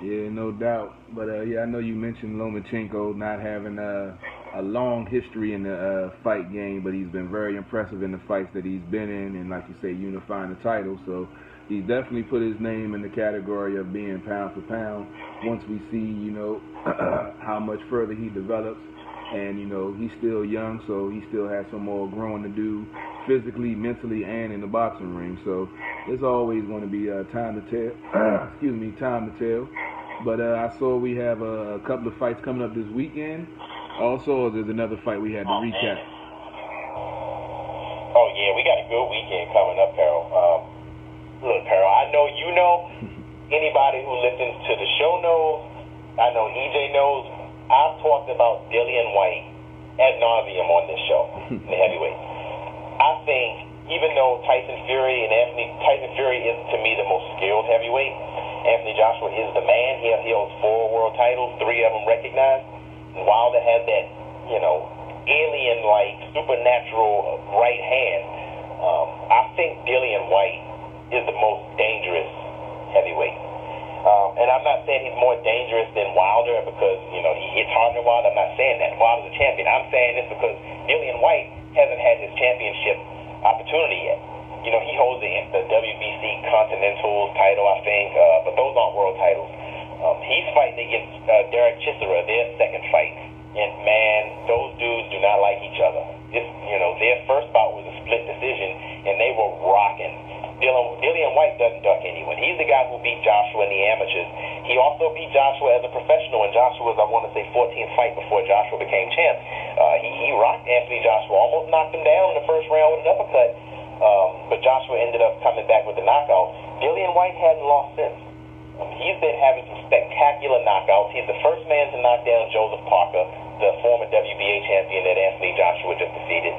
Yeah, no doubt. But, I know you mentioned Lomachenko not having a long history in the fight game, but he's been very impressive in the fights that he's been in, and like you say, unifying the title. So he's definitely put his name in the category of being pound for pound. Once we see, how much further he develops, and, he's still young, so he still has some more growing to do physically, mentally, and in the boxing ring. So it's always going to be time to tell. Time to tell. But I saw we have a couple of fights coming up this weekend. Also, there's another fight we had to recap. Oh, yeah, we got a good weekend coming up, Carol. Look, Carol, I know you know. Anybody who listens to the show knows. I know EJ knows. I've talked about Dillian White ad nauseum on this show, in the heavyweight. I think, even though Tyson Fury is, to me, the most skilled heavyweight, Anthony Joshua is the man. He holds 4 world titles, 3 of them recognized. And Wilder has that, alien-like, supernatural right hand. I think Dillian White is the most dangerous heavyweight. And I'm not saying he's more dangerous than Wilder because, he hits harder than Wilder. I'm not saying that. Wilder's a champion. I'm saying this because Dillian White hasn't had his championship opportunity yet. He holds the WBC Continental title, I think, but those aren't world titles. He's fighting against Derek Chisora, their second fight. And, man, those dudes do not like each other. Their first bout was a split decision, and they were rocking. Dillian White doesn't duck anyone. He's the guy who beat Joshua in the amateurs. He also beat Joshua as a professional, and Joshua's, I want to say, 14th fight before Joshua became champ. He rocked Anthony Joshua, almost knocked him down in the first round with an uppercut, but Joshua ended up coming back with the knockout. Dillian White hasn't lost since. He's been having some spectacular knockouts. He's the first man to knock down Joseph Parker, the former WBA champion that Anthony Joshua just defeated.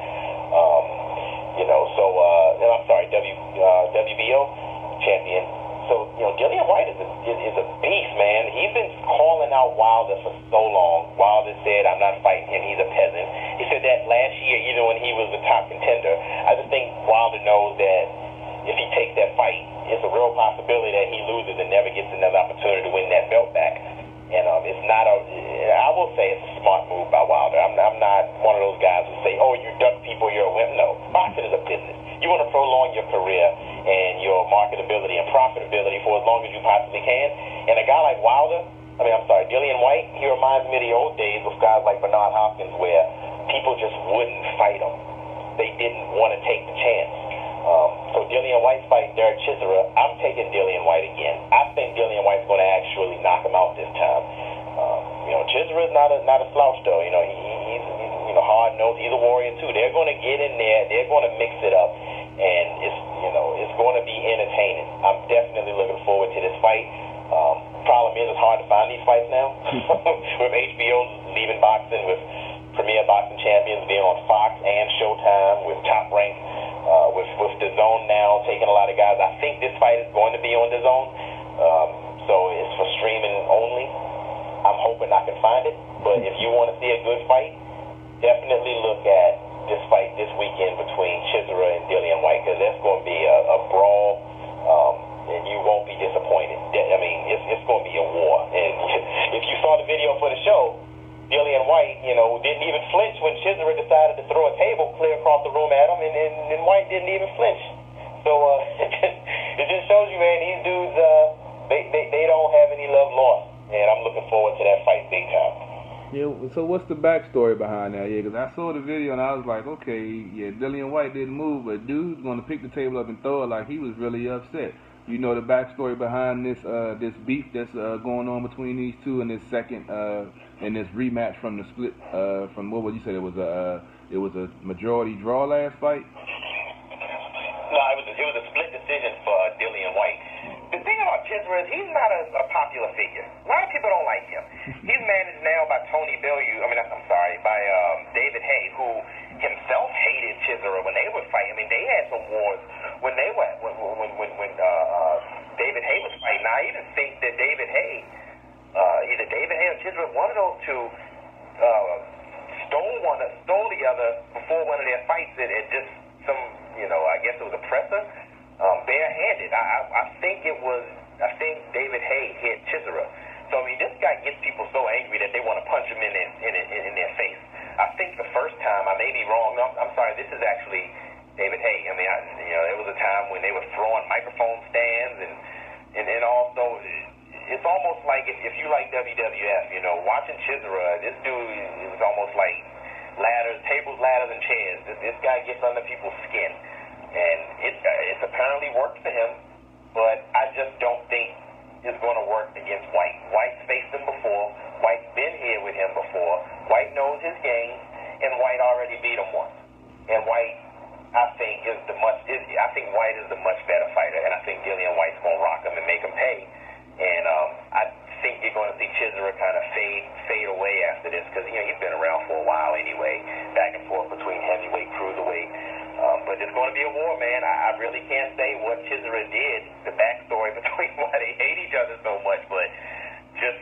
WBO champion. So, Dillian White is a beast, man. He's been calling out Wilder for so long. Wilder said, I'm not fighting him, he's a peasant. He said that last year, even when he was the top contender. I just think Wilder knows that if he takes that fight, it's a real possibility that he loses and never gets another opportunity to win that belt back. And I will say it's a smart move by Wilder. I'm not one of those guys who say, oh, you duck people, you're a wimp. No, boxing is a business. You want to prolong your career and your marketability and profitability for as long as you possibly can. And a guy like Dillian White, he reminds me of the old days with guys like Bernard Hopkins where people just wouldn't fight him. They didn't want to take the chance. So Dillian White's fighting Derek Chisora. I'm taking Dillian White again. I think Dillian White's going to actually knock him out this time. Chisora's not a slouch though. He's hard-nosed. He's a warrior too. They're going to get in there. They're going to mix it up, and it's going to be entertaining. I'm definitely looking forward to this fight. Problem is, it's hard to find these fights now. With HBO leaving boxing, with Premier Boxing Champions being on Fox and Showtime, with Top Rank, with DAZN now taking a lot of guys. I think this fight is going to be on DAZN, so it's for streaming only. I'm hoping I can find it, but if you want to see a good fight, definitely look at this fight this weekend between Chisora and Dillian White, because that's going to be a brawl, and you won't be disappointed. I mean, it's going to be a war. And if you saw the video for the show, Dillian White, didn't even flinch when Chisora decided to throw a table clear across the room at him, and White didn't even flinch. So it just shows you, man, these dudes, they don't have any love lost, and I'm looking forward to that fight big time. Yeah, so what's the backstory behind that? Yeah, because I saw the video and I was like, okay, yeah, Dillian White didn't move, but dude's going to pick the table up and throw it like he was really upset. You know the backstory behind this this beef that's going on between these two in this second in this rematch from the split from what would you say it was a majority draw last fight? No, it was a split decision for Dillian White. The thing about Chisora is he's not a popular figure. A lot of people don't like him. He's managed now by by David Hay, who himself hated Chisora when they would fight. I mean, they had some wars when they were when David Hay was fighting. Now, I even think that David Hay, either David Hay or Chisora, one of those two, stole the other before one of their fights. It just I guess it was a presser, barehanded. I think David Hay hit Chisora. So, I mean, this guy gets people so angry that they want to punch him in their face. I think the first time, I may be wrong. No, I'm sorry, this is actually David Hay. I mean, there was a time when they were throwing microphone stands and also, it's almost like if you like WWF, watching Chisora, this dude is almost like tables, ladders, and chairs. This guy gets under people's skin. And it's apparently worked for him, but I just don't think it's going to work against White. White's faced him before. White's been here with him before. White knows his game, and White already beat him once. And White, I think White is the much better fighter, and I think Dillian White's going to rock him and make him pay. And I think you're going to see Chisora kind of fade away after this, because he's been around for a while anyway, back and forth between heavyweight, cruiserweight. But it's going to be a war, man. I really can't say what Chisora did, the backstory between why they hate each other so much, but just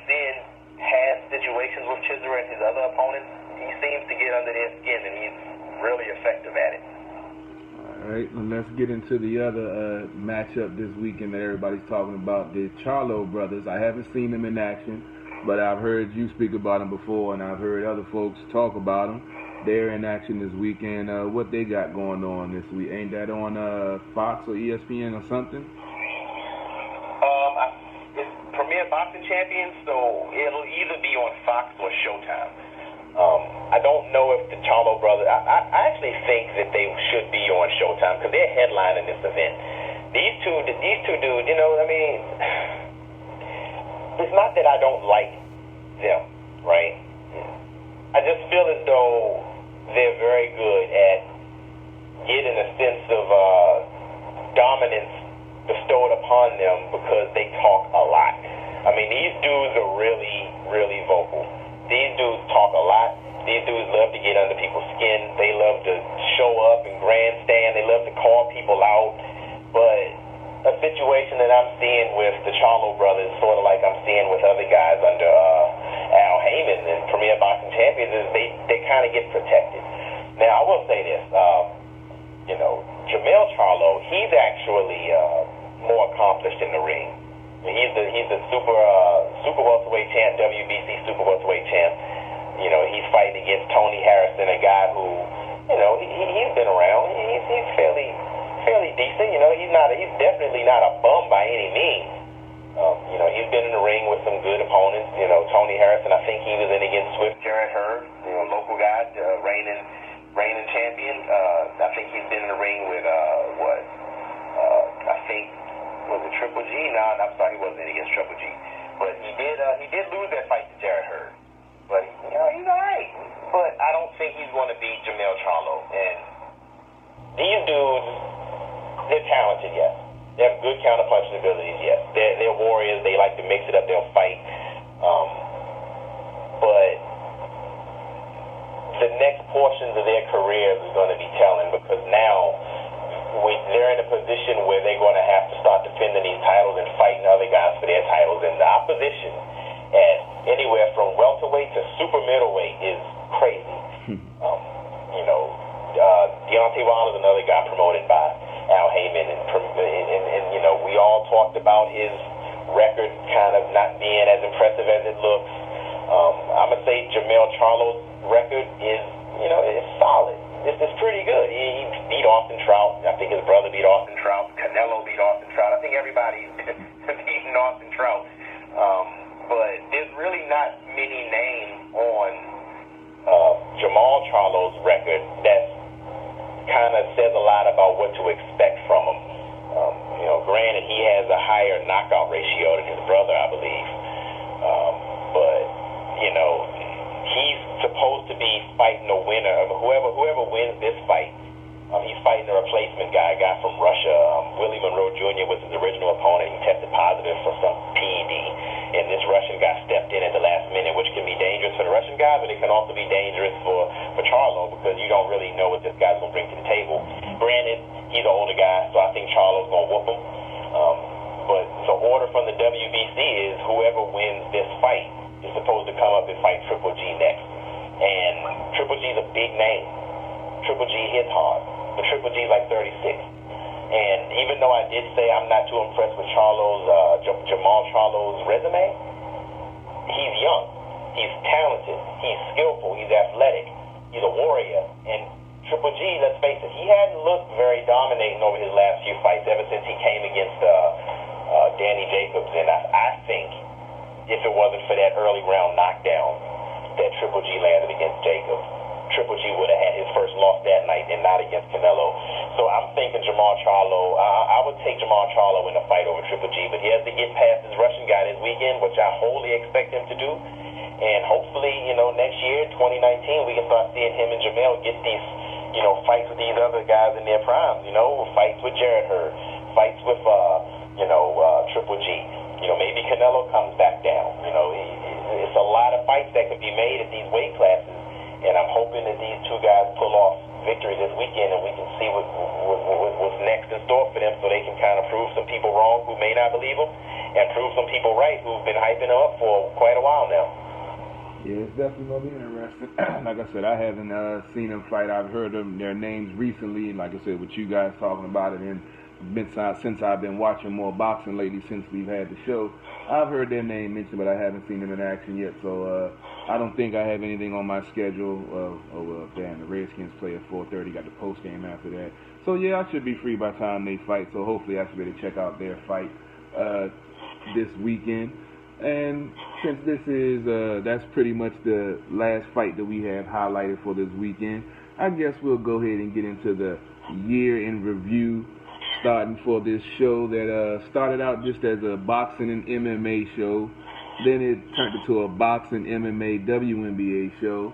get into the other matchup this weekend that everybody's talking about, the Charlo brothers. I haven't seen them in action, but I've heard you speak about them before, and I've heard other folks talk about them. They're in action this weekend. What they got going on this week? Ain't that on Fox or ESPN or something? It's Premier Boxing Champions, so it'll either be on Fox or Showtime. I don't know if the Charlo brothers, I actually think that they should be on Showtime because they're headlining this event. These two dudes, you know, I mean, it's not that I don't like them, right? I just feel as though they're very good at getting a sense of dominance bestowed upon them because they talk a lot. I mean, these dudes are really, really vocal. These dudes talk a lot. These dudes love to get under people's skin. They love to show up and grandstand. They love to call people out. But a situation that I'm seeing with the Charlo brothers, sort of like I'm seeing with other guys under Al Heyman and Premier Boxing Champions, is they kind of get protected. Now, I will say this. You know, Jamel Charlo, he's actually more accomplished in the ring. He's the super welterweight champ, WBC super welterweight champ. You know, he's fighting against Tony Harrison, a guy who, you know, he's been around. He's fairly decent. You know, he's definitely not a bum by any means. You know, he's been in the ring with some good opponents. You know, Tony Harrison, I think he was in against Swift Jarrett Hurd, you know, local guy, reigning champion. I think he's been in the ring with I think. Was it Triple G? No, I'm sorry, he wasn't against Triple G. But he did lose that fight to Jarrett Hurd. But, you know, he's all right. But I don't think he's going to beat Jamel Charlo. And these dudes, they're talented, yes. They have good counter-punching abilities, yes. They're warriors. They like to mix it up. They'll fight. But the next portions of their careers is going to be telling because now they're in a position where they're going to have to start defending these titles and fighting other guys for their titles. And the opposition at anywhere from welterweight to super middleweight is crazy. You know, Deontay Wilder's another guy promoted by Al Heyman, and you know, we all talked about his record kind of not being as impressive as it looks. I'm gonna say Jamel Charlo's record is, you know, it's solid. It's pretty good. He beat Austin Trout. I think his brother beat Austin Trout. Canelo beat Austin Trout. I think everybody's beating Austin Trout. But there's really not many names on Jamal Charlo's record that kind of says a lot about what to expect from him. You know, granted, he has a higher knockout ratio than his brother, I believe. But, you know, he's supposed to be fighting a winner. Whoever wins this fight, he's fighting a replacement guy, a guy from Russia. Willie Monroe Jr. was his original opponent. He tested positive for some PED, and this Russian guy stepped in at the last minute, which can be dangerous for the Russian guy, but it can also be dangerous for Charlo because you don't really know what this guy's going to bring to the table. Granted, he's an older guy, so I think Charlo's going to whoop him. But the order from the WBC is whoever wins this fight is supposed to come up and fight Triple G next. And Triple G's a big name. Triple G hits hard, but Triple G's like 36. And even though I did say I'm not too impressed with Jamal Charlo's resume, he's young, he's talented, he's skillful, he's athletic, he's a warrior. And Triple G, let's face it, he hadn't looked very dominating over his last few fights ever since he came against Danny Jacobs. And I think if it wasn't for that early round knockdown that Triple G landed against Jacobs, Triple G would have had his first loss that night and not against Canelo. So I'm thinking Jamal Charlo, I would take Jamal Charlo in a fight over Triple G, but he has to get past this Russian guy this weekend, which I wholly expect him to do. And hopefully, you know, next year, 2019, we can start seeing him and Jamel get these, you know, fights with these other guys in their primes, you know, fights with Jarrett Hurd, fights with, Triple G. You know, maybe Canelo comes back down. You know, it's a lot of fights that could be made at these weight classes. And I'm hoping that these two guys pull off victory this weekend and we can see what's next in store for them so they can kind of prove some people wrong who may not believe them and prove some people right who've been hyping them up for quite a while now. Yeah, it's definitely gonna be interesting. Like I said, I haven't seen them fight. I've heard their names recently, and like I said, with you guys talking about it, and since I've been watching more boxing lately, since we've had the show, I've heard their name mentioned, but I haven't seen them in action yet. So I don't think I have anything on my schedule. Damn, the Redskins play at 4:30. Got the post game after that. So yeah, I should be free by the time they fight. So hopefully I should be able to check out their fight this weekend. And since this is, that's pretty much the last fight that we have highlighted for this weekend, I guess we'll go ahead and get into the year in review, starting for this show that started out just as a boxing and MMA show. Then it turned into a boxing, MMA, WNBA show.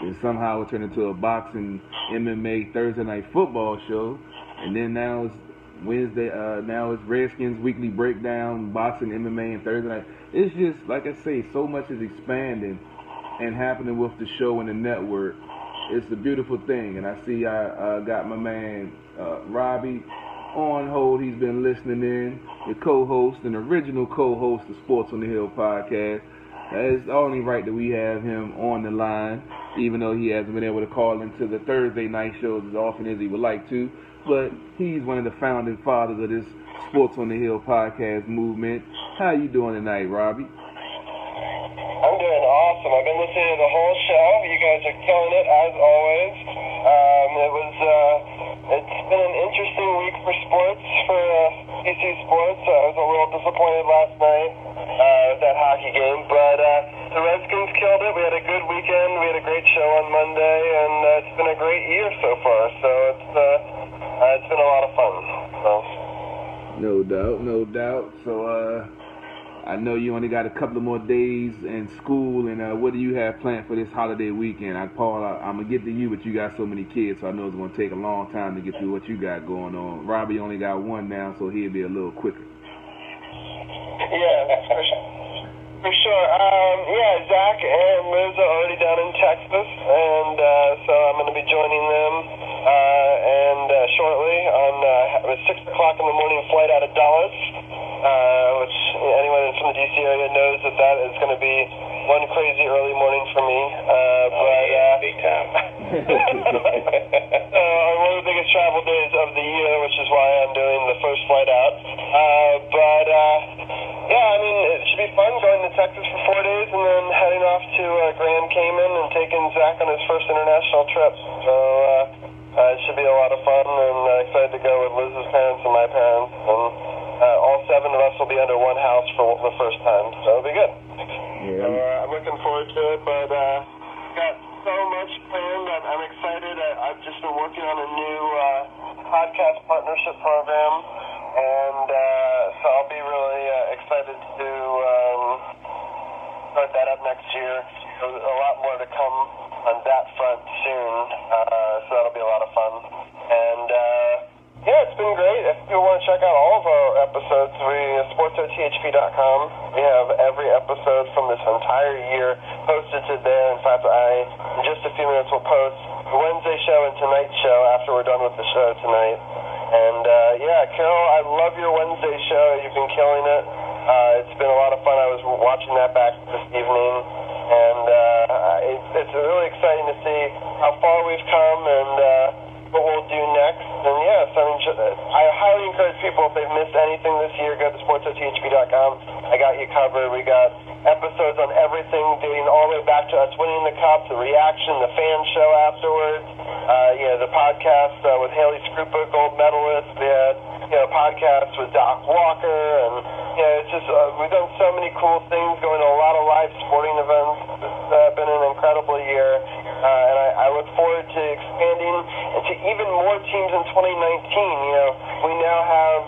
And somehow it turned into a boxing, MMA, Thursday night football show. And then now it's Wednesday, now it's Redskins weekly breakdown, boxing, MMA, and Thursday night. It's just, like I say, so much is expanding and happening with the show and the network. It's a beautiful thing. And I see I got my man Robbie on hold. He's been listening in, the co-host and original co-host of Sports on the Hill podcast. It's only right that we have him on the line, even though he hasn't been able to call into the Thursday night shows as often as he would like to. But he's one of the founding fathers of this Sports on the Hill podcast movement. How you doing tonight, Robbie? I'm doing awesome. I've been listening to the whole show. You guys are killing it, as always. It's been an interesting week for sports, for PC Sports. I was a little disappointed last night with that hockey game, but the Redskins killed it. We had a good weekend. We had a great show on Monday, and it's been a great year so far. So it's been a lot of fun. So. No doubt, no doubt. So I know you only got a couple of more days in school, and what do you have planned for this holiday weekend? Paul, I'm going to get to you, but you got so many kids, so I know it's going to take a long time to get through what you got going on. Robbie only got one now, so he'll be a little quicker. Yeah, for sure. For sure. Zach and Liz are already down in Texas, and so I'm going to be joining them shortly on a 6 o'clock in the morning flight out of Dallas, which anyone from the D.C. area knows that is going to be one crazy early morning for me. Big time. One of the biggest travel days of the year, which is why I'm doing the first flight out. It should be fun going to Texas for 4 days and then heading off to Grand Cayman and taking Zach on his first international trip. So it should be a lot of fun, and excited to go with Liz's parents and my parents. And all 7 of us will be under one house for the first time, so it'll be good. Yeah. So I'm looking forward to it, but got so much planned. I'm excited. I've just been working on a new podcast partnership program, and so I'll be really excited to start that up next year. So a lot more to come on that front soon, so that'll be a lot of fun. And it's been great. If you want to check out all of our episodes, SportsOTHP.com. We have every episode from this entire year posted to there. In fact, in just a few minutes, will post the Wednesday show and tonight's show after we're done with the show tonight. And Carol, I love your Wednesday show. You've been killing it. It's been a lot of fun. I was watching that back this evening, and it's really exciting to see how far we've come and what we'll do next. And yes, I highly encourage people, if they've missed anything this year, go to SportsOTHP.com. I got you covered. We got episodes on everything, dating all the way back to us winning the cup, the reaction, the fan show afterwards, the podcast with Haley Skrupa, gold medalist. We had podcasts with Doc Walker, and it's just we've done so many cool things, going to a lot of live sporting events. It's been an incredible year, and I look forward to expanding into even more teams in 2019. We now have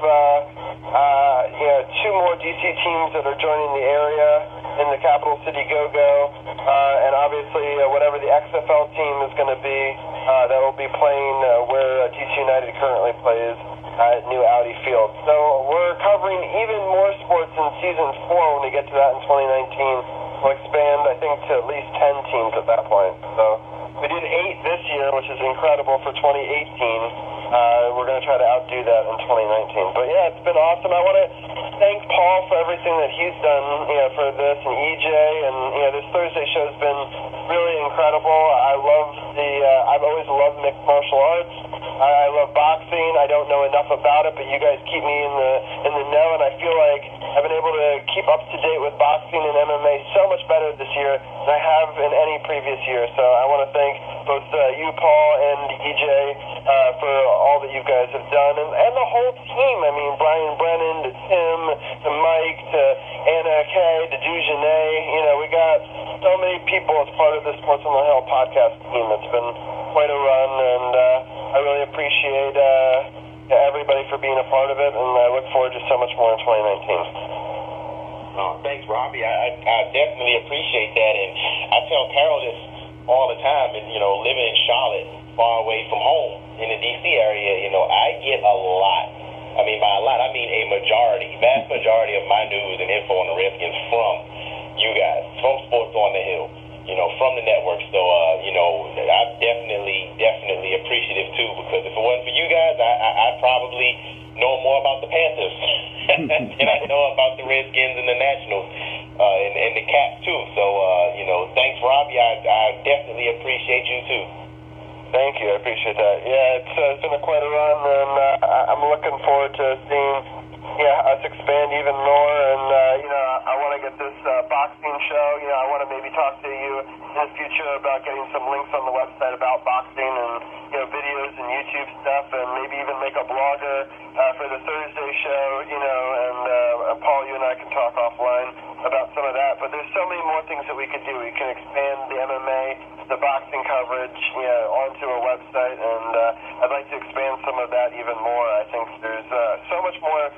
2 more DC teams that are joining the area in the Capital City Go-Go, and obviously whatever the XFL team is going to be, that will be playing where DC United currently plays at New Audi Field. So we're covering even more sports in Season 4 when we get to that in 2019. We'll expand, I think, to at least 10 teams at that point. So we did 8 this year, which is incredible for 2018. We're going to try to outdo that in 2019. But yeah, it's been awesome. I want to thank Paul for everything that he's done, for this, and EJ, and this Thursday show's been really incredible. I've always loved mixed martial arts. I love boxing. I don't know enough about it, but you guys keep me in the know, and I feel like I've been able to keep up to date with boxing and MMA so much better this year than I have in any previous year. So I want to thank both you, Paul, and EJ for all that you guys have done, and the whole team. I mean, Brian Brennan, to Tim, to Mike, to Anna Kay, to Dujanet. We got so many people as part of the Sports on the Hill podcast team. It's been quite a run, and I really appreciate everybody for being a part of it, and I look forward to so much more in 2019. Thanks, Robbie. I definitely appreciate that, and I tell Carol this all the time. And living in Charlotte, far away from home in the D.C. area, I get a lot. I mean, by a lot, I mean a vast majority of my news and info on the Redskins from you guys, from Sports on the Hill, from the network. So, I'm definitely appreciative too, because if it wasn't for you guys, I'd probably know more about the Panthers than I know about the Redskins and the Nationals, and the Cats too. So, thanks, Robbie. I definitely appreciate you too. Thank you. I appreciate that. Yeah, it's been quite a run, and I'm looking forward to seeing us expand even more. And I want to get this boxing show. I want to maybe talk to you in the future about getting some links on the website about boxing and videos and YouTube stuff, and maybe even make a blogger for the Thursday show. And Paul, you and I can talk offline about some of that. But there's so many more things that we could do. We can expand the MMA, the boxing coverage, onto a website, and I'd like to expand some of that even more. I think there's so much more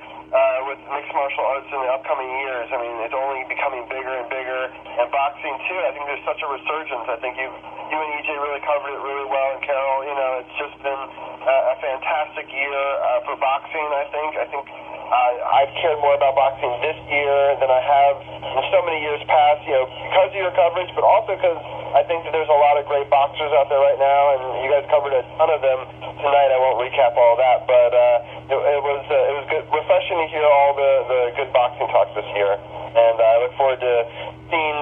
with mixed martial arts in the upcoming years. I mean, it's only becoming bigger and bigger, and boxing too. I think there's such a resurgence. I think you and EJ really covered it really well, and Carol, it's just been a fantastic year for boxing. I think I've cared more about boxing this year than I have in so many years past, because of your coverage, but also because I think that there's a lot of great boxers out there right now, and you guys covered a ton of them tonight. I won't recap all that, but it was good, refreshing to hear all the good boxing talk this year, and I look forward to seeing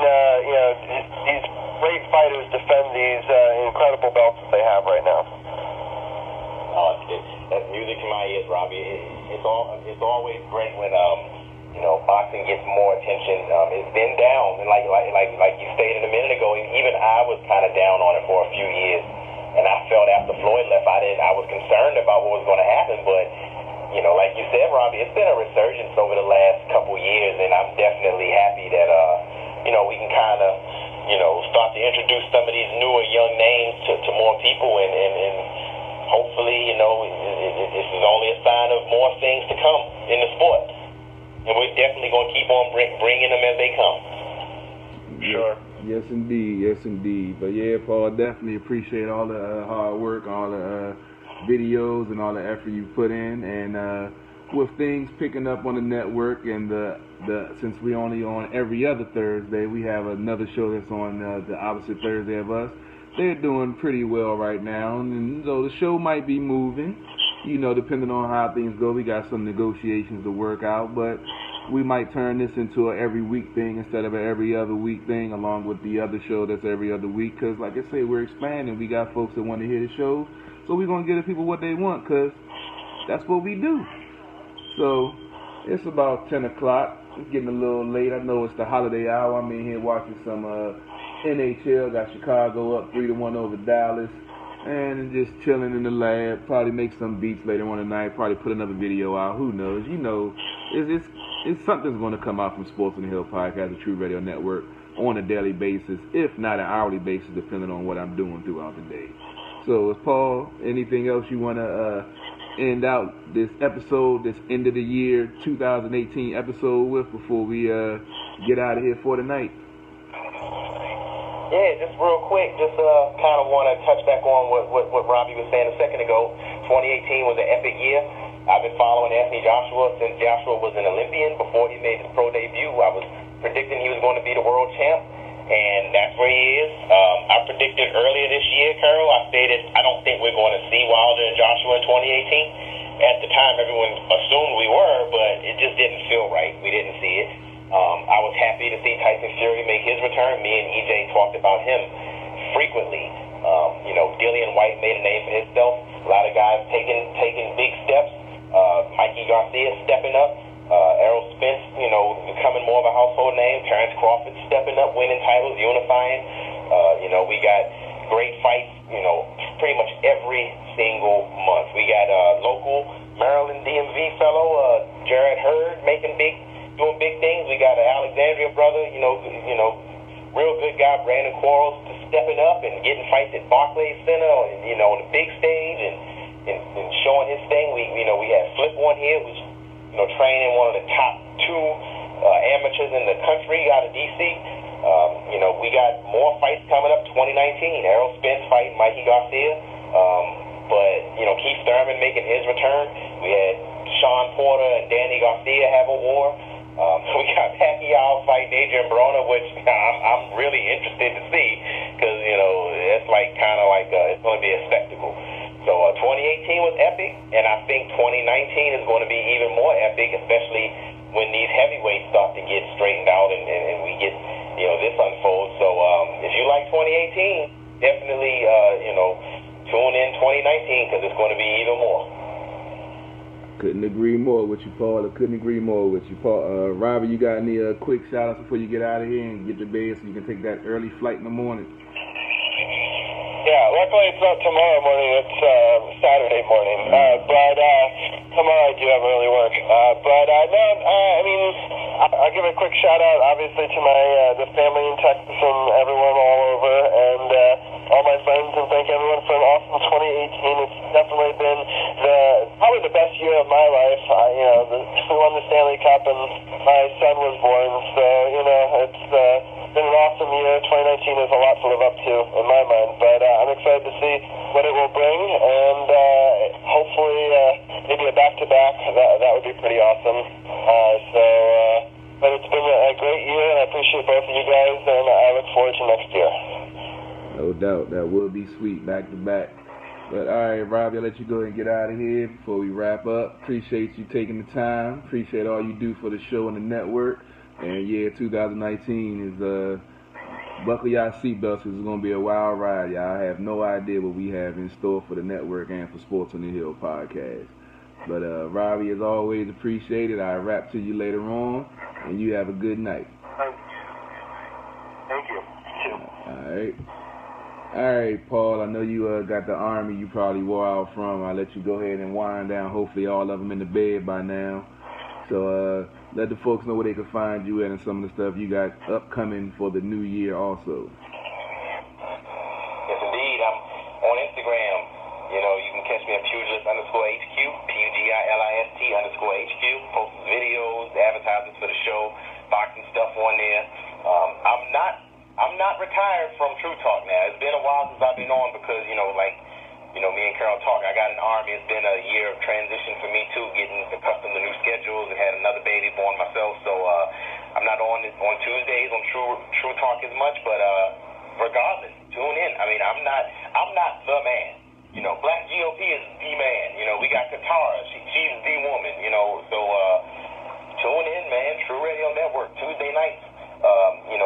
these great fighters defend these incredible belts that they have right now. That's music to my ears, Robbie. It's always great when boxing gets more attention. It's been down, and like you stated a minute ago, even I was kind of down on it for a few years, and I felt after Floyd left, I was concerned about what was going to happen, but like you said, Robbie, it's been a resurgence over the last couple years, and I'm definitely happy that we can kind of start to introduce some of these newer young names to more people, and hopefully this is only a sign of more things to come in the sport. And we're definitely going to keep on bringing them as they come. Sure. Yes, indeed. But yeah, Paul, definitely appreciate all the hard work, all the videos, and all the effort you put in. And with things picking up on the network, and since we only on every other Thursday, we have another show that's on the opposite Thursday of us. They're doing pretty well right now, and so the show might be moving. Depending on how things go, we got some negotiations to work out, but we might turn this into an every week thing instead of an every other week thing, along with the other show that's every other week, because like I say, we're expanding. We got folks that want to hear the show, so we're going to give the people what they want, because that's what we do. So it's about 10 o'clock. It's getting a little late. I know it's the holiday hour. I'm in here watching some NHL. Got Chicago up 3-1 over Dallas. And just chilling in the lab, probably make some beats later on tonight, probably put another video out, who knows, it's something's going to come out from Sports on the Hill podcast, the True Radio Network, on a daily basis, if not an hourly basis, depending on what I'm doing throughout the day. So, Paul, anything else you want to end out this episode, this end of the year 2018 episode with before we get out of here for tonight? Yeah, just real quick, kind of want to touch back on what Robbie was saying a second ago. 2018 was an epic year. I've been following Anthony Joshua since Joshua was an Olympian. Before he made his pro debut, I was predicting he was going to be the world champ, and that's where he is. I predicted earlier this year, Carol, I stated I don't think we're going to see Wilder and Joshua in 2018. At the time, everyone assumed we were, but it just didn't feel right. We didn't see it. see Tyson Fury make his return. Me and EJ talked about him frequently. Dillian White made a name for himself. A lot of guys taking big steps. Mikey Garcia stepping up. Errol Spence, becoming more of a household name. Terrence Crawford stepping up, winning titles, unifying. We got great fights, pretty much every single month. We got local Maryland DMV fellow, Jared Hurd, doing big things. We got an Alexandria brother, real good guy, Brandon Quarles, stepping up and getting fights at Barclays Center, on the big stage and showing his thing. We had Flip on here, who's training one of the top two amateurs in the country out of DC. We got more fights coming up. 2019, Errol Spence fighting Mikey Garcia, but Keith Thurman making his return. We had Sean Porter and Danny Garcia have a war. We got Pacquiao fighting Adrian Barona, which I'm really interested to see because it's it's going to be a spectacle. So 2018 was epic, and I think 2019 is going to be even more epic, especially when these heavyweights start to get straightened out and we get this unfold. So if you like 2018, definitely tune in 2019 because it's going to be even more. Couldn't agree more with you, Paul. I couldn't agree more with you, Paul. Robbie, you got any quick shout-outs before you get out of here and get to bed so you can take that early flight in the morning? Yeah, luckily it's not tomorrow morning, it's Saturday morning. But tomorrow I do have early work. I'll give a quick shout out obviously to my the family in Texas and everyone all over and all my friends, and thank everyone for an awesome 2018. It's definitely been probably the best year of my life. We won the Stanley Cup and my son was born, so it's been an awesome year. 2019 is a lot to live up to in my mind, but I'm excited to see what it will bring, and hopefully maybe a back-to-back. That would be pretty awesome. But it's been a great year, and I appreciate both of you guys, and I look forward to next year. No doubt, that will be sweet, back-to-back. But all right, Robbie, I'll let you go ahead and get out of here before we wrap up. Appreciate you taking the time. Appreciate all you do for the show and the network. And yeah, 2019 is buckle y'all seatbelts. It's going to be a wild ride, y'all. I have no idea what we have in store for the network and for Sports on the Hill podcast. But Robbie, as always, appreciated. I'll rap to you later on, and you have a good night. Thank you. All right. All right, Paul, I know you got the Army you probably wore out from. I'll let you go ahead and wind down. Hopefully all of them in the bed by now. So let the folks know where they can find you at and some of the stuff you got upcoming for the new year also. Yes, indeed. I'm on Instagram. You can catch me at Pugilist_HQ, PUGILIST_HQ. Posting videos, advertisements for the show, boxing stuff on there. I'm not retired from True Talk now. It's been a while since I've been on because, me and Carol talk. I got an Army. It's been a year of transition for me too, getting accustomed to new schedules and had another baby born myself. So I'm not on Tuesdays on True Talk as much, but regardless, tune in. I mean, I'm not the man. Black GOP is the man. We got Katara. She's the woman. So tune in, man. True Radio Network Tuesday nights.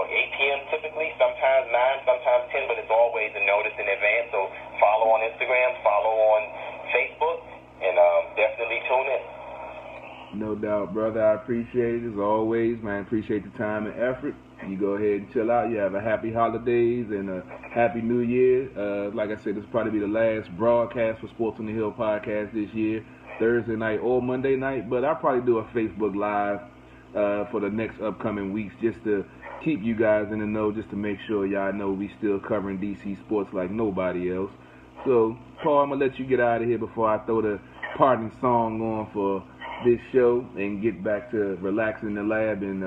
8 p.m. typically, sometimes 9, sometimes 10, but it's always a notice in advance. So follow on Instagram, follow on Facebook, and definitely tune in. No doubt, brother. I appreciate it as always, man. Appreciate the time and effort. You go ahead and chill out. You have a happy holidays and a happy New Year. Like I said, this will probably be the last broadcast for Sports on the Hill podcast this year, Thursday night or Monday night. But I'll probably do a Facebook Live for the next upcoming weeks just to keep you guys in the know, just to make sure y'all know we still covering DC sports like nobody else. So, Paul, I'm going to let you get out of here before I throw the parting song on for this show and get back to relaxing in the lab and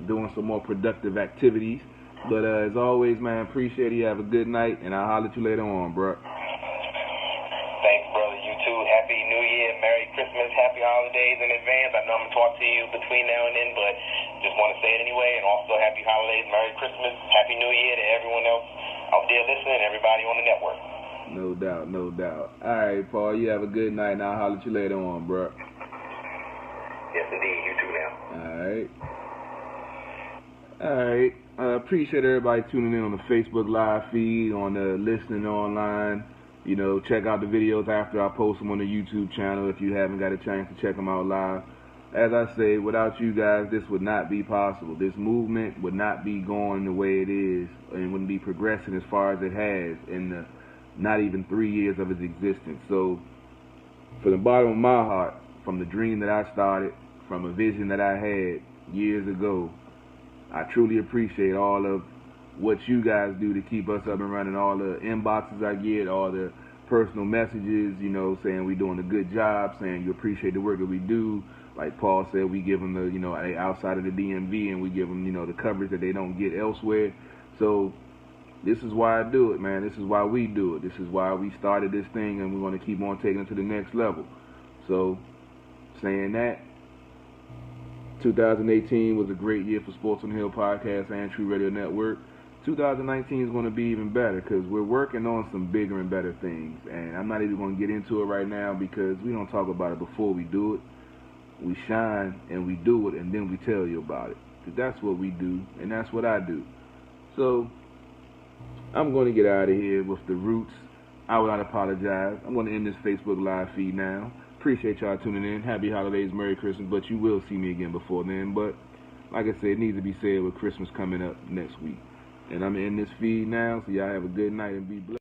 doing some more productive activities. But as always, man, appreciate it. You have a good night, and I'll holler at you later on, bro. Thanks, brother. You too. Happy New Year, Merry Christmas, Happy Holidays in advance. I know I'm going to talk to you between now and then, but just want to say it anyway. And also, Happy Holidays, Merry Christmas, Happy New Year to everyone else out there listening, everybody on the network. No doubt, no doubt. All right, Paul, you have a good night, and I'll holler at you later on, bro. Yes, indeed. You too now. All right. Alright, appreciate everybody tuning in on the Facebook live feed, on the listening online. You know, check out the videos after I post them on the YouTube channel if you haven't got a chance to check them out live. As I say, without you guys, this would not be possible. This movement would not be going the way it is, and wouldn't be progressing as far as it has in the not even 3 years of its existence. So, from the bottom of my heart, from the dream that I started, from a vision that I had years ago, I truly appreciate all of what you guys do to keep us up and running, all the inboxes I get, all the personal messages, you know, saying we're doing a good job, saying you appreciate the work that we do. Like Paul said, we give them the, you know, outside of the DMV, and we give them, you know, the coverage that they don't get elsewhere. So this is why I do it, man. This is why we do it. This is why we started this thing, and we want to keep on taking it to the next level. So, saying that, 2018 was a great year for Sports on the Hill podcast and True Radio Network. 2019 is going to be even better because we're working on some bigger and better things. And I'm not even going to get into it right now because we don't talk about it before we do it. We shine and we do it, and then we tell you about it. Because that's what we do, and that's what I do. So, I'm going to get out of here with the roots. I would not apologize. I'm going to end this Facebook live feed now. Appreciate y'all tuning in. Happy holidays, Merry Christmas. But you will see me again before then. But like I said, it needs to be said with Christmas coming up next week. And I'm in this feed now, so y'all have a good night and be blessed.